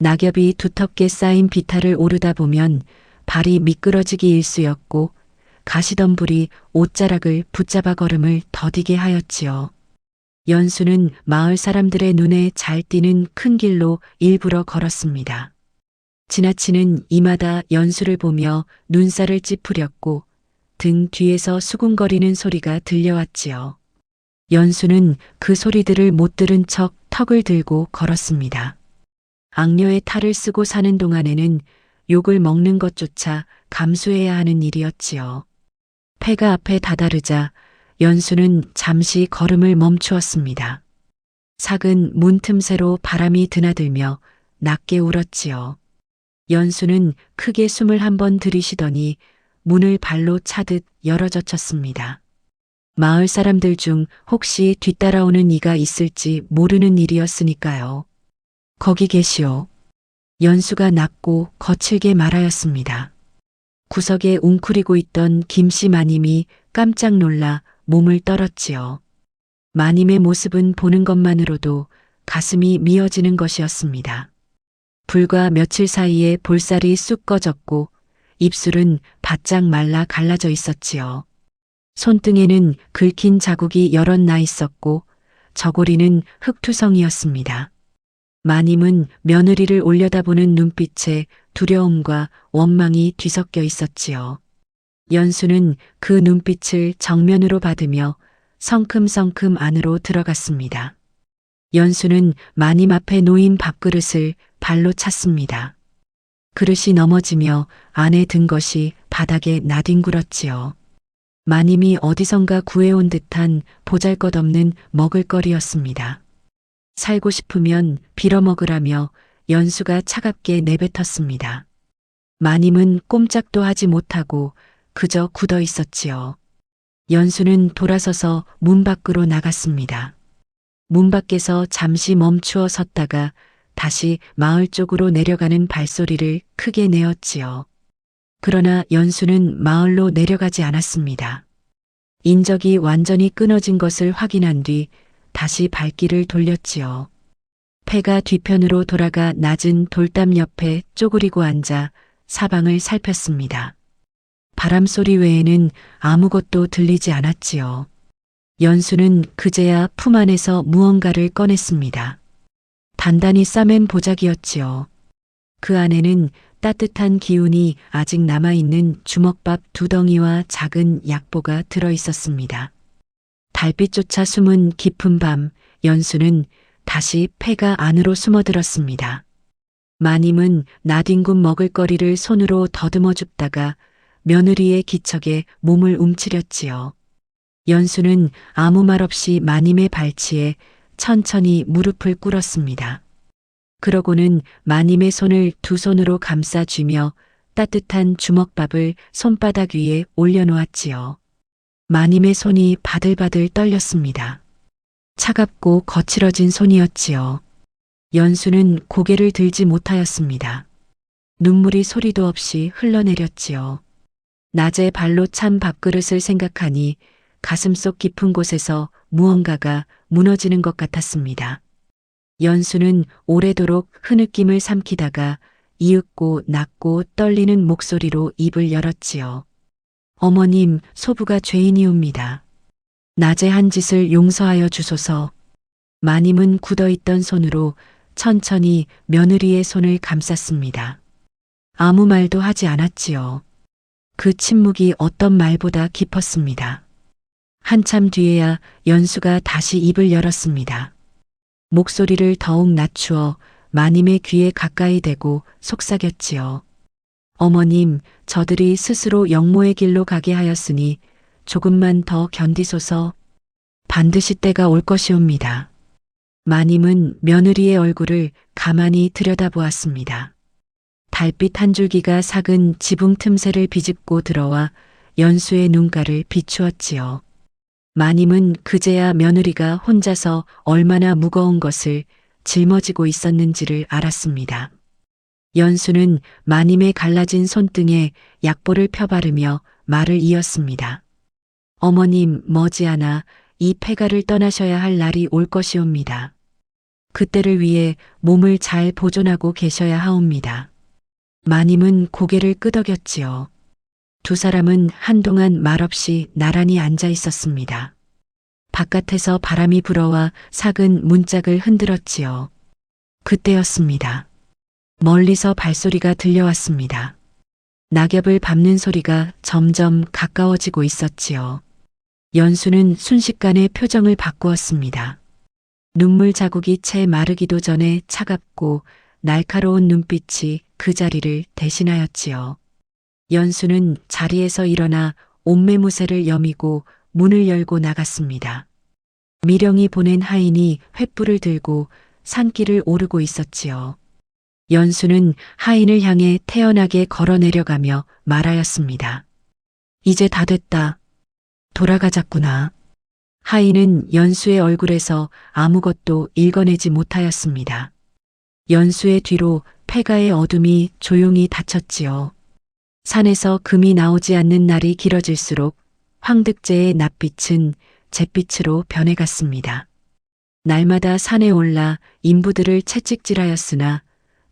낙엽이 두텁게 쌓인 비탈을 오르다 보면 발이 미끄러지기 일쑤였고 가시덤불이 옷자락을 붙잡아 걸음을 더디게 하였지요. 연수는 마을 사람들의 눈에 잘 띄는 큰 길로 일부러 걸었습니다. 지나치는 이마다 연수를 보며 눈살을 찌푸렸고 등 뒤에서 수군거리는 소리가 들려왔지요. 연수는 그 소리들을 못 들은 척 턱을 들고 걸었습니다. 악녀의 탈을 쓰고 사는 동안에는 욕을 먹는 것조차 감수해야 하는 일이었지요. 폐가 앞에 다다르자 연수는 잠시 걸음을 멈추었습니다. 삭은 문 틈새로 바람이 드나들며 낮게 울었지요. 연수는 크게 숨을 한번 들이쉬더니 문을 발로 차듯 열어젖혔습니다. 마을 사람들 중 혹시 뒤따라오는 이가 있을지 모르는 일이었으니까요. 거기 계시오. 연수가 낮고 거칠게 말하였습니다. 구석에 웅크리고 있던 김씨 마님이 깜짝 놀라 몸을 떨었지요. 마님의 모습은 보는 것만으로도 가슴이 미어지는 것이었습니다. 불과 며칠 사이에 볼살이 쑥 꺼졌고 입술은 바짝 말라 갈라져 있었지요. 손등에는 긁힌 자국이 여럿 나 있었고 저고리는 흙투성이었습니다. 마님은 며느리를 올려다보는 눈빛에 두려움과 원망이 뒤섞여 있었지요. 연수는 그 눈빛을 정면으로 받으며 성큼성큼 안으로 들어갔습니다. 연수는 마님 앞에 놓인 밥그릇을 발로 찼습니다. 그릇이 넘어지며 안에 든 것이 바닥에 나뒹굴었지요. 마님이 어디선가 구해온 듯한 보잘것없는 먹을거리였습니다. 살고 싶으면 빌어먹으라며 연수가 차갑게 내뱉었습니다. 마님은 꼼짝도 하지 못하고 그저 굳어 있었지요. 연수는 돌아서서 문 밖으로 나갔습니다. 문 밖에서 잠시 멈추어 섰다가 다시 마을 쪽으로 내려가는 발소리를 크게 내었지요. 그러나 연수는 마을로 내려가지 않았습니다. 인적이 완전히 끊어진 것을 확인한 뒤 다시 발길을 돌렸지요. 폐가 뒤편으로 돌아가 낮은 돌담 옆에 쪼그리고 앉아 사방을 살폈습니다. 바람소리 외에는 아무것도 들리지 않았지요. 연수는 그제야 품 안에서 무언가를 꺼냈습니다. 단단히 싸맨 보자기였지요. 그 안에는 따뜻한 기운이 아직 남아있는 주먹밥 2덩이와 작은 약보가 들어 있었습니다. 달빛조차 숨은 깊은 밤, 연수는 다시 폐가 안으로 숨어들었습니다. 마님은 나뒹군 먹을거리를 손으로 더듬어 줍다가 며느리의 기척에 몸을 움츠렸지요. 연수는 아무 말 없이 마님의 발치에 천천히 무릎을 꿇었습니다. 그러고는 마님의 손을 두 손으로 감싸 쥐며 따뜻한 주먹밥을 손바닥 위에 올려놓았지요. 마님의 손이 바들바들 떨렸습니다. 차갑고 거칠어진 손이었지요. 연수는 고개를 들지 못하였습니다. 눈물이 소리도 없이 흘러내렸지요. 낮에 발로 찬 밥그릇을 생각하니 가슴속 깊은 곳에서 무언가가 무너지는 것 같았습니다. 연수는 오래도록 흐느낌을 삼키다가 이윽고 낮고 떨리는 목소리로 입을 열었지요. 어머님, 소부가 죄인이옵니다. 낮에 한 짓을 용서하여 주소서. 마님은 굳어있던 손으로 천천히 며느리의 손을 감쌌습니다. 아무 말도 하지 않았지요. 그 침묵이 어떤 말보다 깊었습니다. 한참 뒤에야 연수가 다시 입을 열었습니다. 목소리를 더욱 낮추어 마님의 귀에 가까이 대고 속삭였지요. 어머님, 저들이 스스로 영모의 길로 가게 하였으니 조금만 더 견디소서. 반드시 때가 올 것이옵니다. 마님은 며느리의 얼굴을 가만히 들여다보았습니다. 달빛 한 줄기가 삭은 지붕 틈새를 비집고 들어와 연수의 눈가를 비추었지요. 마님은 그제야 며느리가 혼자서 얼마나 무거운 것을 짊어지고 있었는지를 알았습니다. 연수는 마님의 갈라진 손등에 약보를 펴바르며 말을 이었습니다. 어머님, 머지않아 이 폐가를 떠나셔야 할 날이 올 것이옵니다. 그때를 위해 몸을 잘 보존하고 계셔야 하옵니다. 마님은 고개를 끄덕였지요. 두 사람은 한동안 말없이 나란히 앉아 있었습니다. 바깥에서 바람이 불어와 삭은 문짝을 흔들었지요. 그때였습니다. 멀리서 발소리가 들려왔습니다. 낙엽을 밟는 소리가 점점 가까워지고 있었지요. 연수는 순식간에 표정을 바꾸었습니다. 눈물 자국이 채 마르기도 전에 차갑고 날카로운 눈빛이 그 자리를 대신하였지요. 연수는 자리에서 일어나 옷매무새를 여미고 문을 열고 나갔습니다. 미령이 보낸 하인이 횃불을 들고 산길을 오르고 있었지요. 연수는 하인을 향해 태연하게 걸어 내려가며 말하였습니다. 이제 다 됐다. 돌아가자꾸나. 하인은 연수의 얼굴에서 아무것도 읽어내지 못하였습니다. 연수의 뒤로 폐가의 어둠이 조용히 닫혔지요. 산에서 금이 나오지 않는 날이 길어질수록 황득제의 낯빛은 잿빛으로 변해갔습니다. 날마다 산에 올라 인부들을 채찍질하였으나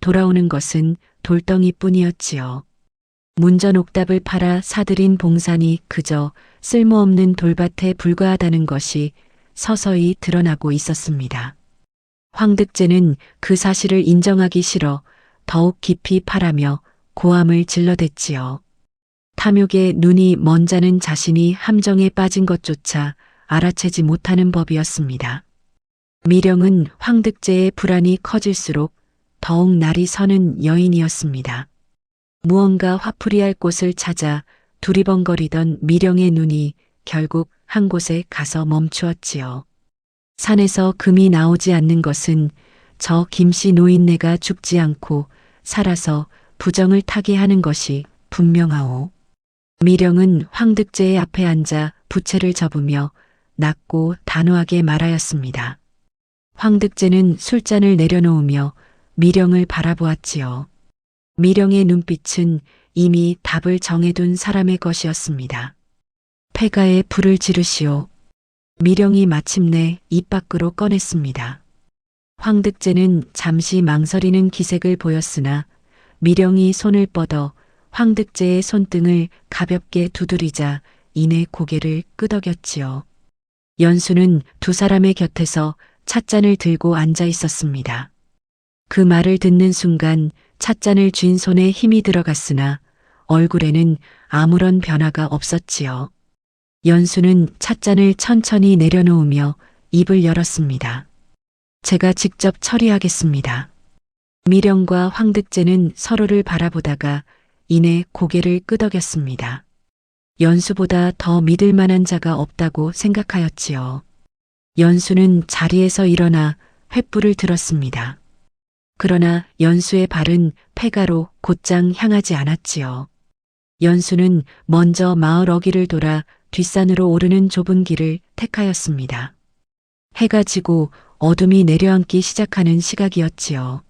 돌아오는 것은 돌덩이뿐이었지요. 문전 옥답을 팔아 사들인 봉산이 그저 쓸모없는 돌밭에 불과하다는 것이 서서히 드러나고 있었습니다. 황득제는 그 사실을 인정하기 싫어 더욱 깊이 팔하며 고함을 질러댔지요. 탐욕에 눈이 먼 자는 자신이 함정에 빠진 것조차 알아채지 못하는 법이었습니다. 미령은 황득제의 불안이 커질수록 더욱 날이 서는 여인이었습니다. 무언가 화풀이할 곳을 찾아 두리번거리던 미령의 눈이 결국 한 곳에 가서 멈추었지요. 산에서 금이 나오지 않는 것은 저 김씨 노인네가 죽지 않고 살아서 부정을 타게 하는 것이 분명하오. 미령은 황득제의 앞에 앉아 부채를 접으며 낮고 단호하게 말하였습니다. 황득제는 술잔을 내려놓으며 미령을 바라보았지요. 미령의 눈빛은 이미 답을 정해둔 사람의 것이었습니다. 폐가에 불을 지르시오. 미령이 마침내 입 밖으로 꺼냈습니다. 황득제는 잠시 망설이는 기색을 보였으나 미령이 손을 뻗어 황득제의 손등을 가볍게 두드리자 이내 고개를 끄덕였지요. 연수는 두 사람의 곁에서 찻잔을 들고 앉아 있었습니다. 그 말을 듣는 순간 찻잔을 쥔 손에 힘이 들어갔으나 얼굴에는 아무런 변화가 없었지요. 연수는 찻잔을 천천히 내려놓으며 입을 열었습니다. 제가 직접 처리하겠습니다. 미령과 황득제는 서로를 바라보다가 이내 고개를 끄덕였습니다. 연수보다 더 믿을 만한 자가 없다고 생각하였지요. 연수는 자리에서 일어나 횃불을 들었습니다. 그러나 연수의 발은 폐가로 곧장 향하지 않았지요. 연수는 먼저 마을 어귀를 돌아 뒷산으로 오르는 좁은 길을 택하였습니다. 해가 지고 어둠이 내려앉기 시작하는 시각이었지요.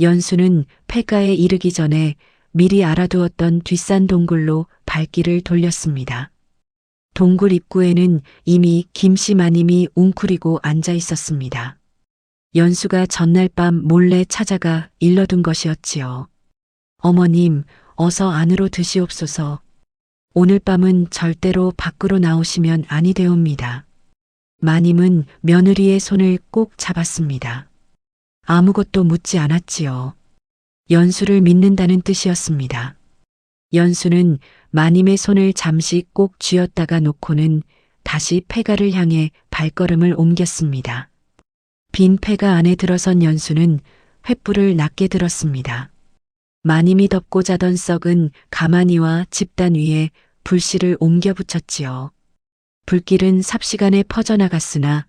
연수는 폐가에 이르기 전에 미리 알아두었던 뒷산 동굴로 발길을 돌렸습니다. 동굴 입구에는 이미 김씨 마님이 웅크리고 앉아 있었습니다. 연수가 전날 밤 몰래 찾아가 일러둔 것이었지요. 어머님, 어서 안으로 드시옵소서. 오늘 밤은 절대로 밖으로 나오시면 아니 되옵니다. 마님은 며느리의 손을 꼭 잡았습니다. 아무것도 묻지 않았지요. 연수를 믿는다는 뜻이었습니다. 연수는 마님의 손을 잠시 꼭 쥐었다가 놓고는 다시 폐가를 향해 발걸음을 옮겼습니다. 빈 폐가 안에 들어선 연수는 횃불을 낮게 들었습니다. 마님이 덮고 자던 썩은 가마니와 집단 위에 불씨를 옮겨 붙였지요. 불길은 삽시간에 퍼져나갔으나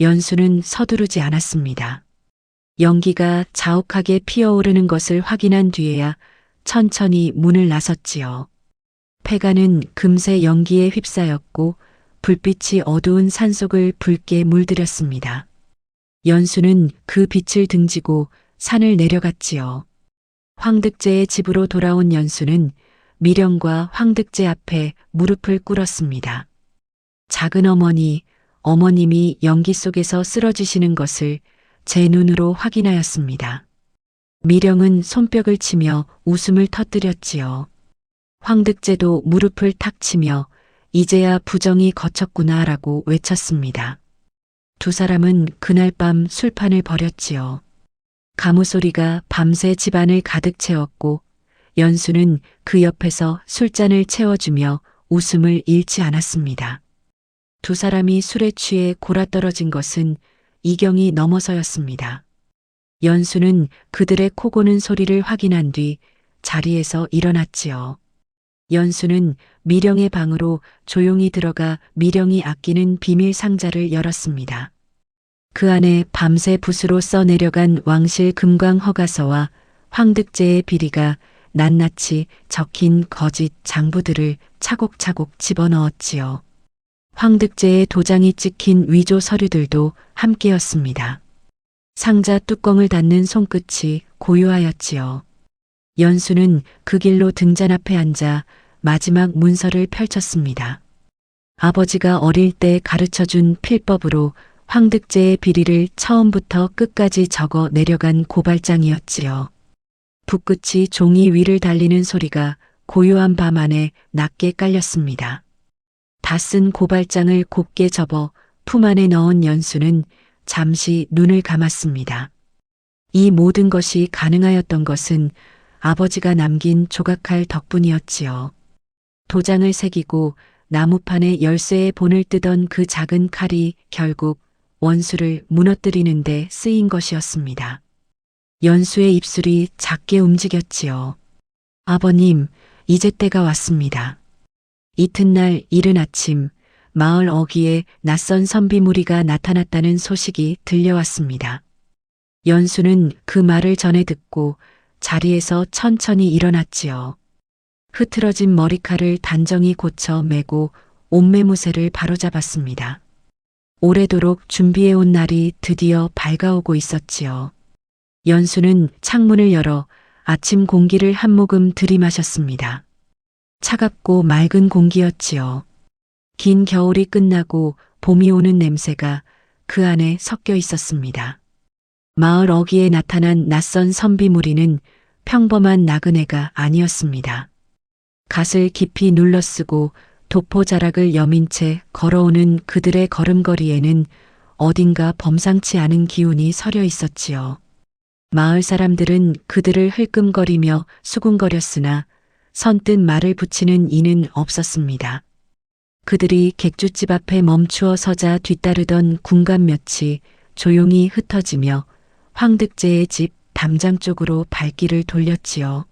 연수는 서두르지 않았습니다. 연기가 자욱하게 피어오르는 것을 확인한 뒤에야 천천히 문을 나섰지요. 폐가는 금세 연기에 휩싸였고 불빛이 어두운 산속을 붉게 물들였습니다. 연수는 그 빛을 등지고 산을 내려갔지요. 황득제의 집으로 돌아온 연수는 미령과 황득제 앞에 무릎을 꿇었습니다. 작은 어머니, 어머님이 연기 속에서 쓰러지시는 것을 제 눈으로 확인하였습니다. 미령은 손뼉을 치며 웃음을 터뜨렸지요. 황득제도 무릎을 탁 치며 이제야 부정이 거쳤구나라고 외쳤습니다. 두 사람은 그날 밤 술판을 벌였지요. 가무 소리가 밤새 집안을 가득 채웠고 연수는 그 옆에서 술잔을 채워주며 웃음을 잃지 않았습니다. 두 사람이 술에 취해 골아떨어진 것은 이경이 넘어서였습니다. 연수는 그들의 코 고는 소리를 확인한 뒤 자리에서 일어났지요. 연수는 미령의 방으로 조용히 들어가 미령이 아끼는 비밀 상자를 열었습니다. 그 안에 밤새 붓으로 써내려간 왕실 금광 허가서와 황득제의 비리가 낱낱이 적힌 거짓 장부들을 차곡차곡 집어넣었지요. 황득제의 도장이 찍힌 위조 서류들도 함께였습니다. 상자 뚜껑을 닫는 손끝이 고요하였지요. 연수는 그 길로 등잔 앞에 앉아 마지막 문서를 펼쳤습니다. 아버지가 어릴 때 가르쳐준 필법으로 황득제의 비리를 처음부터 끝까지 적어 내려간 고발장이었지요. 붓끝이 종이 위를 달리는 소리가 고요한 밤 안에 낮게 깔렸습니다. 다 쓴 고발장을 곱게 접어 품 안에 넣은 연수는 잠시 눈을 감았습니다. 이 모든 것이 가능하였던 것은 아버지가 남긴 조각칼 덕분이었지요. 도장을 새기고 나무판에 열쇠의 본을 뜨던 그 작은 칼이 결국 원수를 무너뜨리는 데 쓰인 것이었습니다. 연수의 입술이 작게 움직였지요. 아버님, 이제 때가 왔습니다. 이튿날 이른 아침 마을 어귀에 낯선 선비 무리가 나타났다는 소식이 들려왔습니다. 연수는 그 말을 전해 듣고 자리에서 천천히 일어났지요. 흐트러진 머리칼을 단정히 고쳐 매고 옷매무새를 바로잡았습니다. 오래도록 준비해온 날이 드디어 밝아오고 있었지요. 연수는 창문을 열어 아침 공기를 한 모금 들이마셨습니다. 차갑고 맑은 공기였지요. 긴 겨울이 끝나고 봄이 오는 냄새가 그 안에 섞여 있었습니다. 마을 어귀에 나타난 낯선 선비 무리는 평범한 나그네가 아니었습니다. 갓을 깊이 눌러쓰고 도포자락을 여민 채 걸어오는 그들의 걸음걸이에는 어딘가 범상치 않은 기운이 서려 있었지요. 마을 사람들은 그들을 흘끔거리며 수군거렸으나 선뜻 말을 붙이는 이는 없었습니다. 그들이 객주집 앞에 멈추어 서자 뒤따르던 군감 몇이 조용히 흩어지며 황득제의 집 담장 쪽으로 발길을 돌렸지요.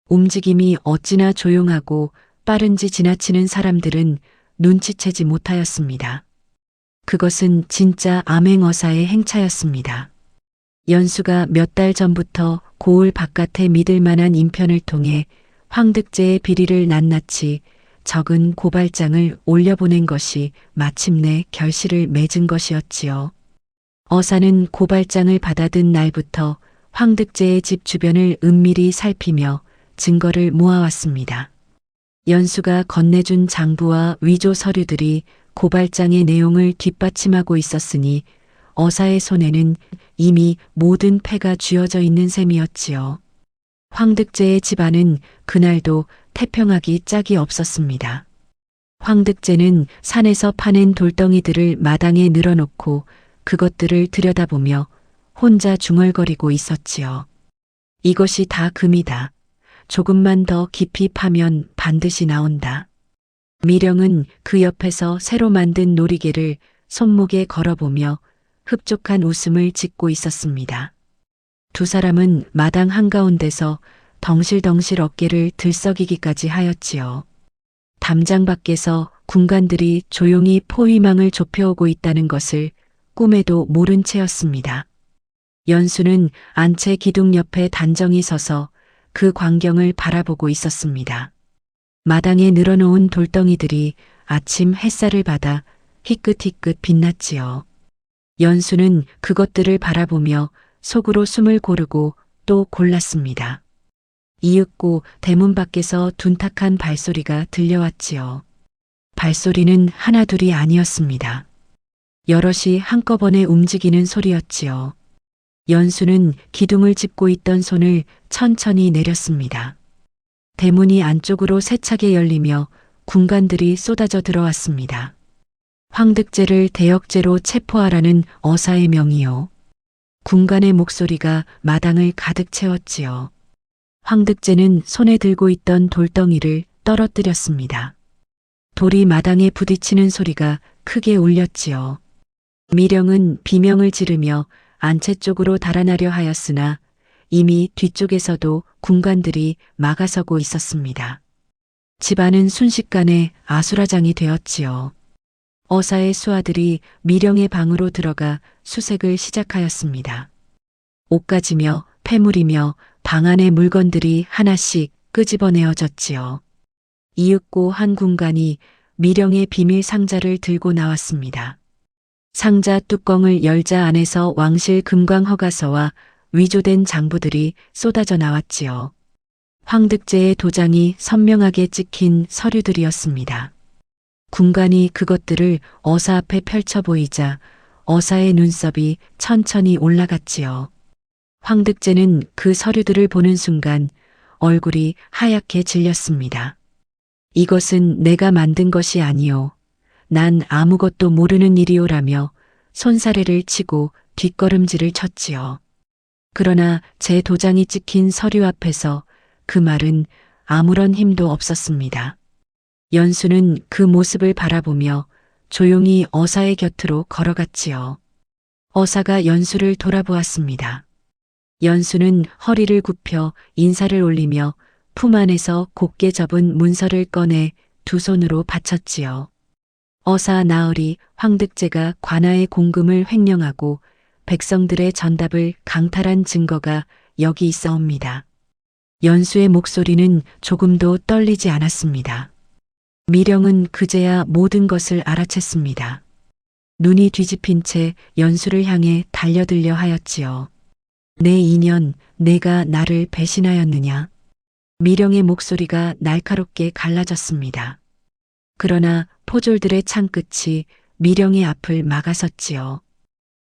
움직임이 어찌나 조용하고 빠른지 지나치는 사람들은 눈치채지 못하였습니다. 그것은 진짜 암행어사의 행차였습니다. 연수가 몇 달 전부터 고을 바깥에 믿을 만한 인편을 통해 황득제의 비리를 낱낱이 적은 고발장을 올려보낸 것이 마침내 결실을 맺은 것이었지요. 어사는 고발장을 받아든 날부터 황득제의 집 주변을 은밀히 살피며 증거를 모아왔습니다. 연수가 건네준 장부와 위조 서류들이 고발장의 내용을 뒷받침하고 있었으니 어사의 손에는 이미 모든 패가 쥐어져 있는 셈이었지요. 황득제의 집안은 그날도 태평하기 짝이 없었습니다. 황득제는 산에서 파낸 돌덩이들을 마당에 늘어놓고 그것들을 들여다보며 혼자 중얼거리고 있었지요. 이것이 다 금이다. 조금만 더 깊이 파면 반드시 나온다. 미령은 그 옆에서 새로 만든 놀이개를 손목에 걸어보며 흡족한 웃음을 짓고 있었습니다. 두 사람은 마당 한가운데서 덩실덩실 어깨를 들썩이기까지 하였지요. 담장 밖에서 군관들이 조용히 포위망을 좁혀오고 있다는 것을 꿈에도 모른 채였습니다. 연수는 안채 기둥 옆에 단정히 서서 그 광경을 바라보고 있었습니다. 마당에 늘어놓은 돌덩이들이 아침 햇살을 받아 희끗희끗 빛났지요. 연수는 그것들을 바라보며 속으로 숨을 고르고 또 골랐습니다. 이윽고 대문 밖에서 둔탁한 발소리가 들려왔지요. 발소리는 하나둘이 아니었습니다. 여럿이 한꺼번에 움직이는 소리였지요. 연수는 기둥을 짚고 있던 손을 천천히 내렸습니다. 대문이 안쪽으로 세차게 열리며 군관들이 쏟아져 들어왔습니다. 황득제를 대역죄로 체포하라는 어사의 명이요. 군관의 목소리가 마당을 가득 채웠지요. 황득제는 손에 들고 있던 돌덩이를 떨어뜨렸습니다. 돌이 마당에 부딪히는 소리가 크게 울렸지요. 미령은 비명을 지르며 안채 쪽으로 달아나려 하였으나 이미 뒤쪽에서도 군관들이 막아서고 있었습니다. 집안은 순식간에 아수라장이 되었지요. 어사의 수하들이 미령의 방으로 들어가 수색을 시작하였습니다. 옷가지며 패물이며 방 안의 물건들이 하나씩 끄집어내어졌지요. 이윽고 한 군관이 미령의 비밀 상자를 들고 나왔습니다. 상자 뚜껑을 열자 안에서 왕실 금광 허가서와 위조된 장부들이 쏟아져 나왔지요. 황득제의 도장이 선명하게 찍힌 서류들이었습니다. 군관이 그것들을 어사 앞에 펼쳐 보이자 어사의 눈썹이 천천히 올라갔지요. 황득제는 그 서류들을 보는 순간 얼굴이 하얗게 질렸습니다. 이것은 내가 만든 것이 아니오. 난 아무것도 모르는 일이오라며 손사래를 치고 뒷걸음질을 쳤지요. 그러나 제 도장이 찍힌 서류 앞에서 그 말은 아무런 힘도 없었습니다. 연수는 그 모습을 바라보며 조용히 어사의 곁으로 걸어갔지요. 어사가 연수를 돌아보았습니다. 연수는 허리를 굽혀 인사를 올리며 품 안에서 곱게 접은 문서를 꺼내 두 손으로 받쳤지요. 어사 나으리 황득제가 관아의 공금을 횡령하고 백성들의 전답을 강탈한 증거가 여기 있어옵니다. 연수의 목소리는 조금도 떨리지 않았습니다. 미령은 그제야 모든 것을 알아챘습니다. 눈이 뒤집힌 채 연수를 향해 달려들려 하였지요. 내 인연, 내가 나를 배신하였느냐? 미령의 목소리가 날카롭게 갈라졌습니다. 그러나 포졸들의 창끝이 미령의 앞을 막아섰지요.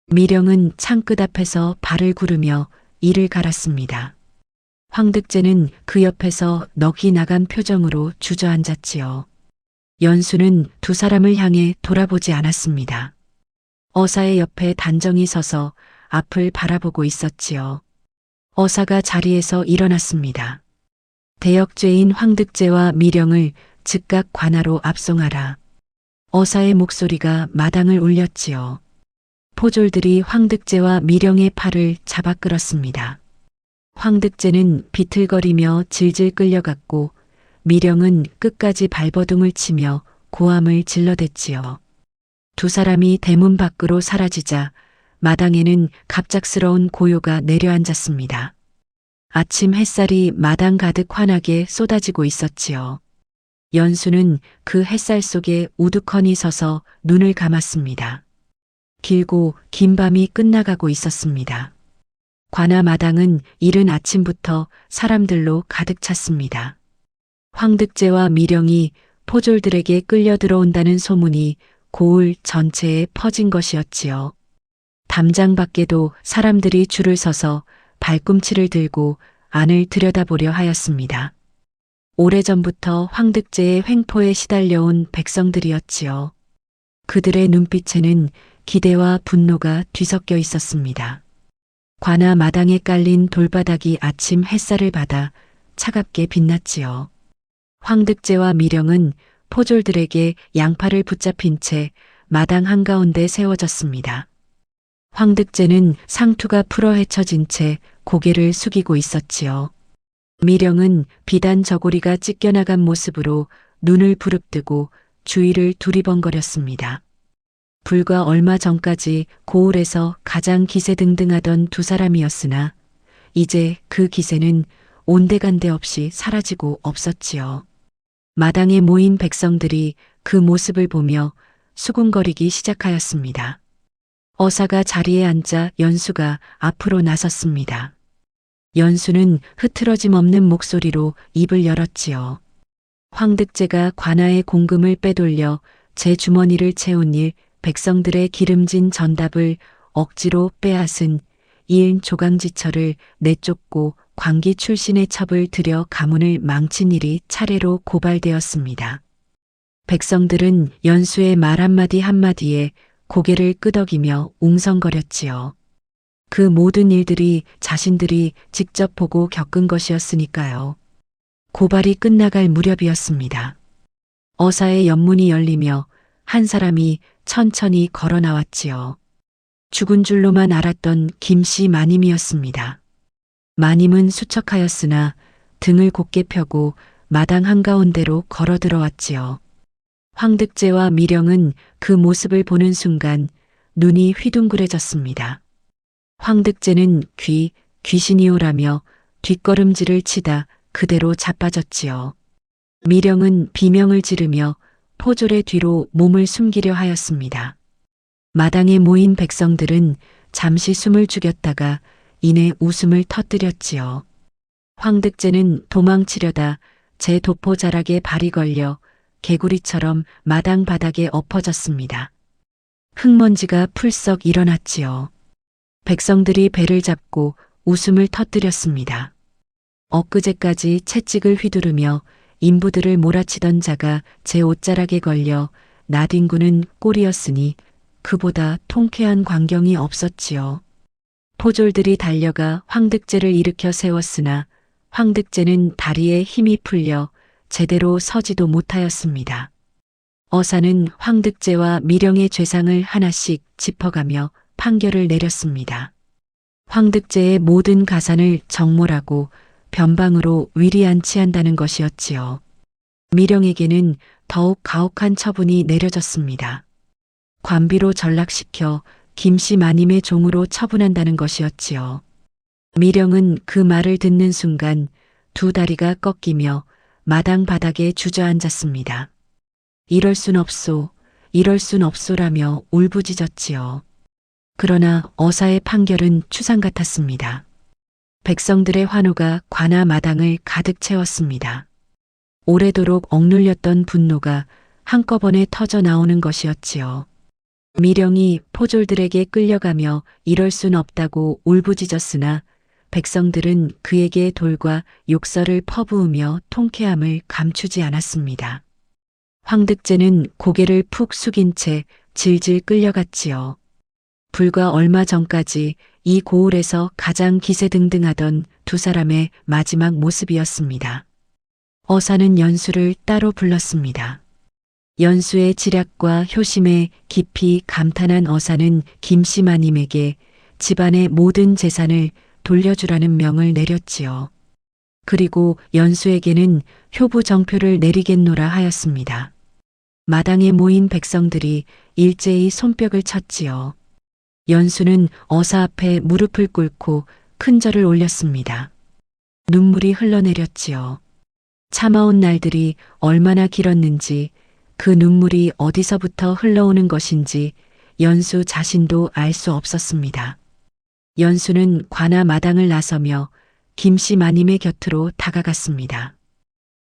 미령은 창끝 앞에서 발을 구르며 이를 갈았습니다. 황득제는 그 옆에서 넋이 나간 표정으로 주저앉았지요. 연수는 두 사람을 향해 돌아보지 않았습니다. 어사의 옆에 단정히 서서 앞을 바라보고 있었지요. 어사가 자리에서 일어났습니다. 대역죄인 황득제와 미령을 즉각 관아로 압송하라. 어사의 목소리가 마당을 울렸지요. 포졸들이 황득제와 미령의 팔을 잡아 끌었습니다. 황득제는 비틀거리며 질질 끌려갔고 미령은 끝까지 발버둥을 치며 고함을 질러댔지요. 두 사람이 대문 밖으로 사라지자 마당에는 갑작스러운 고요가 내려앉았습니다. 아침 햇살이 마당 가득 환하게 쏟아지고 있었지요. 연수는 그 햇살 속에 우두커니 서서 눈을 감았습니다. 길고 긴 밤이 끝나가고 있었습니다. 관아 마당은 이른 아침부터 사람들로 가득 찼습니다. 황득제와 미령이 포졸들에게 끌려 들어온다는 소문이 고을 전체에 퍼진 것이었지요. 담장 밖에도 사람들이 줄을 서서 발꿈치를 들고 안을 들여다보려 하였습니다. 오래전부터 황득제의 횡포에 시달려온 백성들이었지요. 그들의 눈빛에는 기대와 분노가 뒤섞여 있었습니다. 관아 마당에 깔린 돌바닥이 아침 햇살을 받아 차갑게 빛났지요. 황득제와 미령은 포졸들에게 양팔을 붙잡힌 채 마당 한가운데 세워졌습니다. 황득제는 상투가 풀어 헤쳐진 채 고개를 숙이고 있었지요. 미령은 비단 저고리가 찢겨나간 모습으로 눈을 부릅뜨고 주위를 두리번거렸습니다. 불과 얼마 전까지 고을에서 가장 기세등등하던 두 사람이었으나 이제 그 기세는 온데간데 없이 사라지고 없었지요. 마당에 모인 백성들이 그 모습을 보며 수군거리기 시작하였습니다. 어사가 자리에 앉자 연수가 앞으로 나섰습니다. 연수는 흐트러짐 없는 목소리로 입을 열었지요. 황득제가 관아의 공금을 빼돌려 제 주머니를 채운 일, 백성들의 기름진 전답을 억지로 빼앗은 이은 조강지처를 내쫓고 광기 출신의 첩을 들여 가문을 망친 일이 차례로 고발되었습니다. 백성들은 연수의 말 한마디 한마디에 고개를 끄덕이며 웅성거렸지요. 그 모든 일들이 자신들이 직접 보고 겪은 것이었으니까요. 고발이 끝나갈 무렵이었습니다. 어사의 연문이 열리며 한 사람이 천천히 걸어 나왔지요. 죽은 줄로만 알았던 김씨 마님이었습니다. 마님은 수척하였으나 등을 곧게 펴고 마당 한가운데로 걸어 들어왔지요. 황득제와 미령은 그 모습을 보는 순간 눈이 휘둥그레졌습니다. 황득제는 귀신이오라며 뒷걸음질을 치다 그대로 자빠졌지요. 미령은 비명을 지르며 포졸의 뒤로 몸을 숨기려 하였습니다. 마당에 모인 백성들은 잠시 숨을 죽였다가 이내 웃음을 터뜨렸지요. 황득제는 도망치려다 제 도포 자락에 발이 걸려 개구리처럼 마당 바닥에 엎어졌습니다. 흙먼지가 풀썩 일어났지요. 백성들이 배를 잡고 웃음을 터뜨렸습니다. 엊그제까지 채찍을 휘두르며 인부들을 몰아치던 자가 제 옷자락에 걸려 나뒹구는 꼴이었으니 그보다 통쾌한 광경이 없었지요. 포졸들이 달려가 황득제를 일으켜 세웠으나 황득제는 다리에 힘이 풀려 제대로 서지도 못하였습니다. 어사는 황득제와 미령의 죄상을 하나씩 짚어가며 판결을 내렸습니다. 황득제의 모든 가산을 정몰하고 변방으로 위리안치한다는 것이었지요. 미령에게는 더욱 가혹한 처분이 내려졌습니다. 관비로 전락시켜 김씨 마님의 종으로 처분한다는 것이었지요. 미령은 그 말을 듣는 순간 두 다리가 꺾이며 마당 바닥에 주저앉았습니다. 이럴 순 없소, 이럴 순 없소라며 울부짖었지요. 그러나 어사의 판결은 추상 같았습니다. 백성들의 환호가 관아 마당을 가득 채웠습니다. 오래도록 억눌렸던 분노가 한꺼번에 터져 나오는 것이었지요. 미령이 포졸들에게 끌려가며 이럴 순 없다고 울부짖었으나 백성들은 그에게 돌과 욕설을 퍼부으며 통쾌함을 감추지 않았습니다. 황득제는 고개를 푹 숙인 채 질질 끌려갔지요. 불과 얼마 전까지 이 고을에서 가장 기세등등하던 두 사람의 마지막 모습이었습니다. 어사는 연수를 따로 불렀습니다. 연수의 지략과 효심에 깊이 감탄한 어사는 김씨 마님에게 집안의 모든 재산을 돌려주라는 명을 내렸지요. 그리고 연수에게는 효부정표를 내리겠노라 하였습니다. 마당에 모인 백성들이 일제히 손뼉을 쳤지요. 연수는 어사 앞에 무릎을 꿇고 큰 절을 올렸습니다. 눈물이 흘러내렸지요. 참아온 날들이 얼마나 길었는지 그 눈물이 어디서부터 흘러오는 것인지 연수 자신도 알 수 없었습니다. 연수는 관아 마당을 나서며 김씨 마님의 곁으로 다가갔습니다.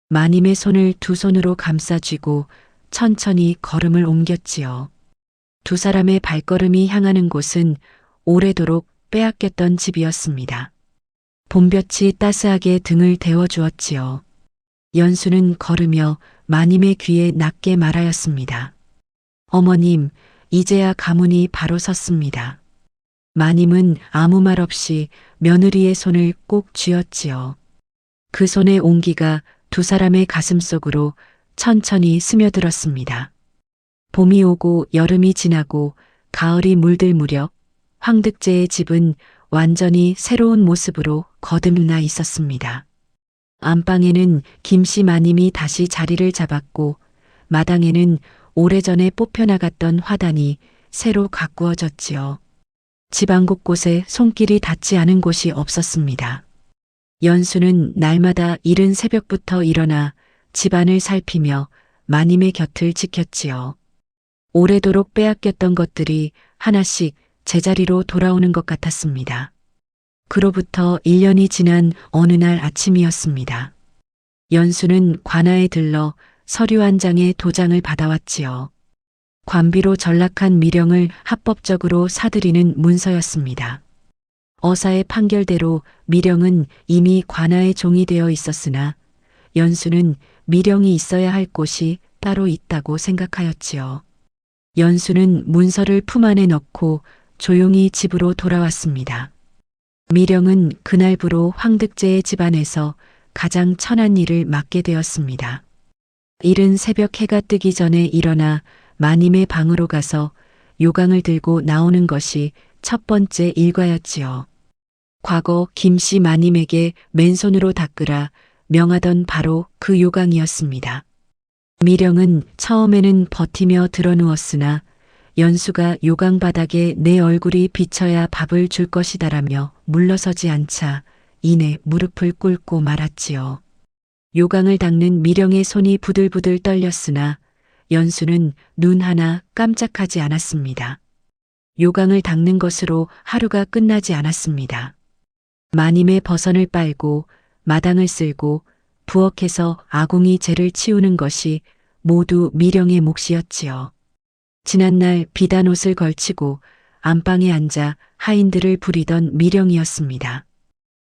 마님의 손을 두 손으로 감싸쥐고 천천히 걸음을 옮겼지요. 두 사람의 발걸음이 향하는 곳은 오래도록 빼앗겼던 집이었습니다. 봄볕이 따스하게 등을 데워주었지요. 연수는 걸으며 마님의 귀에 낮게 말하였습니다. 어머님, 이제야 가문이 바로 섰습니다. 마님은 아무 말 없이 며느리의 손을 꼭 쥐었지요. 그 손의 온기가 두 사람의 가슴 속으로 천천히 스며들었습니다. 봄이 오고 여름이 지나고 가을이 물들 무렵 황득제의 집은 완전히 새로운 모습으로 거듭나 있었습니다. 안방에는 김씨 마님이 다시 자리를 잡았고 마당에는 오래전에 뽑혀나갔던 화단이 새로 가꾸어졌지요. 집안 곳곳에 손길이 닿지 않은 곳이 없었습니다. 연수는 날마다 이른 새벽부터 일어나 집안을 살피며 마님의 곁을 지켰지요. 오래도록 빼앗겼던 것들이 하나씩 제자리로 돌아오는 것 같았습니다. 그로부터 1년이 지난 어느 날 아침이었습니다. 연수는 관아에 들러 서류 한 장의 도장을 받아왔지요. 관비로 전락한 미령을 합법적으로 사들이는 문서였습니다. 어사의 판결대로 미령은 이미 관아의 종이 되어 있었으나 연수는 미령이 있어야 할 곳이 따로 있다고 생각하였지요. 연수는 문서를 품 안에 넣고 조용히 집으로 돌아왔습니다. 미령은 그날부로 황득제의 집안에서 가장 천한 일을 맡게 되었습니다. 이른 새벽 해가 뜨기 전에 일어나 마님의 방으로 가서 요강을 들고 나오는 것이 첫 번째 일과였지요. 과거 김씨 마님에게 맨손으로 닦으라 명하던 바로 그 요강이었습니다. 미령은 처음에는 버티며 드러누웠으나 연수가 요강 바닥에 내 얼굴이 비쳐야 밥을 줄 것이다라며 물러서지 않자 이내 무릎을 꿇고 말았지요. 요강을 닦는 미령의 손이 부들부들 떨렸으나 연수는 눈 하나 깜짝하지 않았습니다. 요강을 닦는 것으로 하루가 끝나지 않았습니다. 마님의 버선을 빨고 마당을 쓸고 부엌에서 아궁이 재를 치우는 것이 모두 미령의 몫이었지요. 지난날 비단 옷을 걸치고 안방에 앉아 하인들을 부리던 미령이었습니다.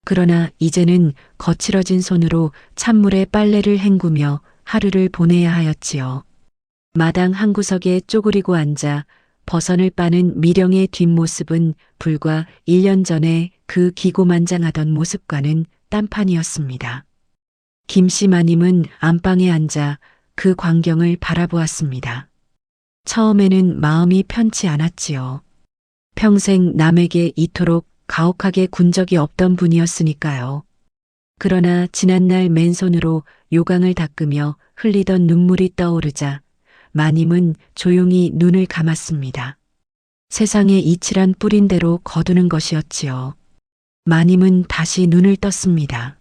그러나 이제는 거칠어진 손으로 찬물에 빨래를 헹구며 하루를 보내야 하였지요. 마당 한 구석에 쪼그리고 앉아 버선을 빠는 미령의 뒷모습은 불과 1년 전에 그 기고만장하던 모습과는 딴판이었습니다. 김씨 마님은 안방에 앉아 그 광경을 바라보았습니다. 처음에는 마음이 편치 않았지요. 평생 남에게 이토록 가혹하게 군 적이 없던 분이었으니까요. 그러나 지난날 맨손으로 요강을 닦으며 흘리던 눈물이 떠오르자 마님은 조용히 눈을 감았습니다. 세상에 이칠한 뿌린 대로 거두는 것이었지요. 마님은 다시 눈을 떴습니다.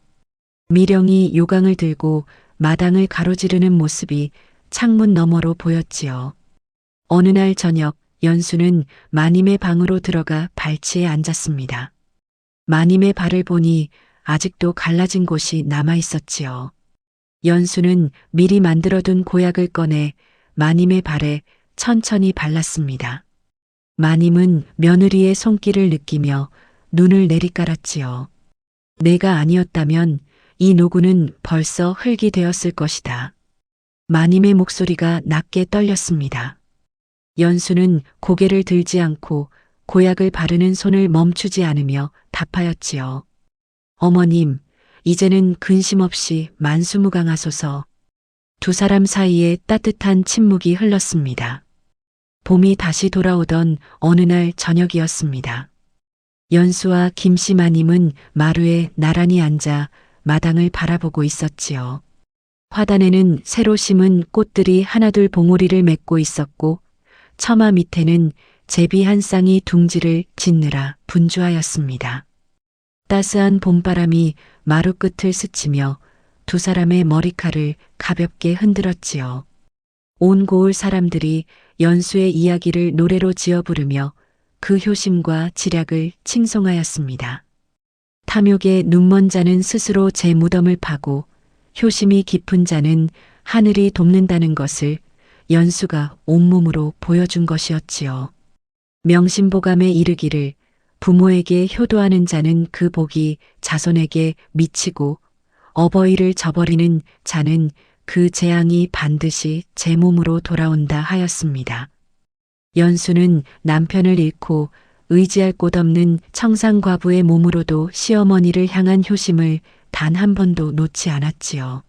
미령이 요강을 들고 마당을 가로지르는 모습이 창문 너머로 보였지요. 어느 날 저녁 연수는 마님의 방으로 들어가 발치에 앉았습니다. 마님의 발을 보니 아직도 갈라진 곳이 남아 있었지요. 연수는 미리 만들어둔 고약을 꺼내 마님의 발에 천천히 발랐습니다. 마님은 며느리의 손길을 느끼며 눈을 내리깔았지요. 내가 아니었다면 이 노구는 벌써 흙이 되었을 것이다. 마님의 목소리가 낮게 떨렸습니다. 연수는 고개를 들지 않고 고약을 바르는 손을 멈추지 않으며 답하였지요. 어머님, 이제는 근심 없이 만수무강하소서. 두 사람 사이에 따뜻한 침묵이 흘렀습니다. 봄이 다시 돌아오던 어느 날 저녁이었습니다. 연수와 김씨 마님은 마루에 나란히 앉아 마당을 바라보고 있었지요. 화단에는 새로 심은 꽃들이 하나둘 봉오리를 맺고 있었고 처마 밑에는 제비 한 쌍이 둥지를 짓느라 분주하였습니다. 따스한 봄바람이 마루 끝을 스치며 두 사람의 머리칼을 가볍게 흔들었지요. 온 고을 사람들이 연수의 이야기를 노래로 지어 부르며 그 효심과 지략을 칭송하였습니다. 탐욕의 눈먼 자는 스스로 제 무덤을 파고 효심이 깊은 자는 하늘이 돕는다는 것을 연수가 온몸으로 보여준 것이었지요. 명심보감에 이르기를 부모에게 효도하는 자는 그 복이 자손에게 미치고 어버이를 저버리는 자는 그 재앙이 반드시 제 몸으로 돌아온다 하였습니다. 연수는 남편을 잃고 의지할 곳 없는 청산과부의 몸으로도 시어머니를 향한 효심을 단 한 번도 놓지 않았지요.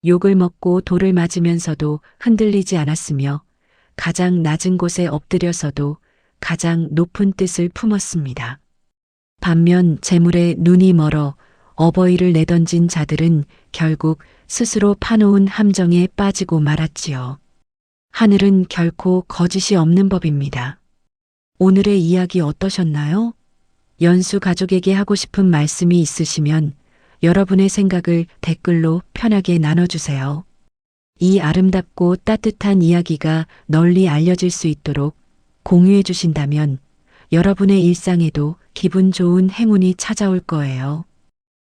욕을 먹고 돌을 맞으면서도 흔들리지 않았으며 가장 낮은 곳에 엎드려서도 가장 높은 뜻을 품었습니다. 반면 재물에 눈이 멀어 어버이를 내던진 자들은 결국 스스로 파놓은 함정에 빠지고 말았지요. 하늘은 결코 거짓이 없는 법입니다. 오늘의 이야기 어떠셨나요? 연수 가족에게 하고 싶은 말씀이 있으시면 여러분의 생각을 댓글로 편하게 나눠주세요. 이 아름답고 따뜻한 이야기가 널리 알려질 수 있도록 공유해 주신다면 여러분의 일상에도 기분 좋은 행운이 찾아올 거예요.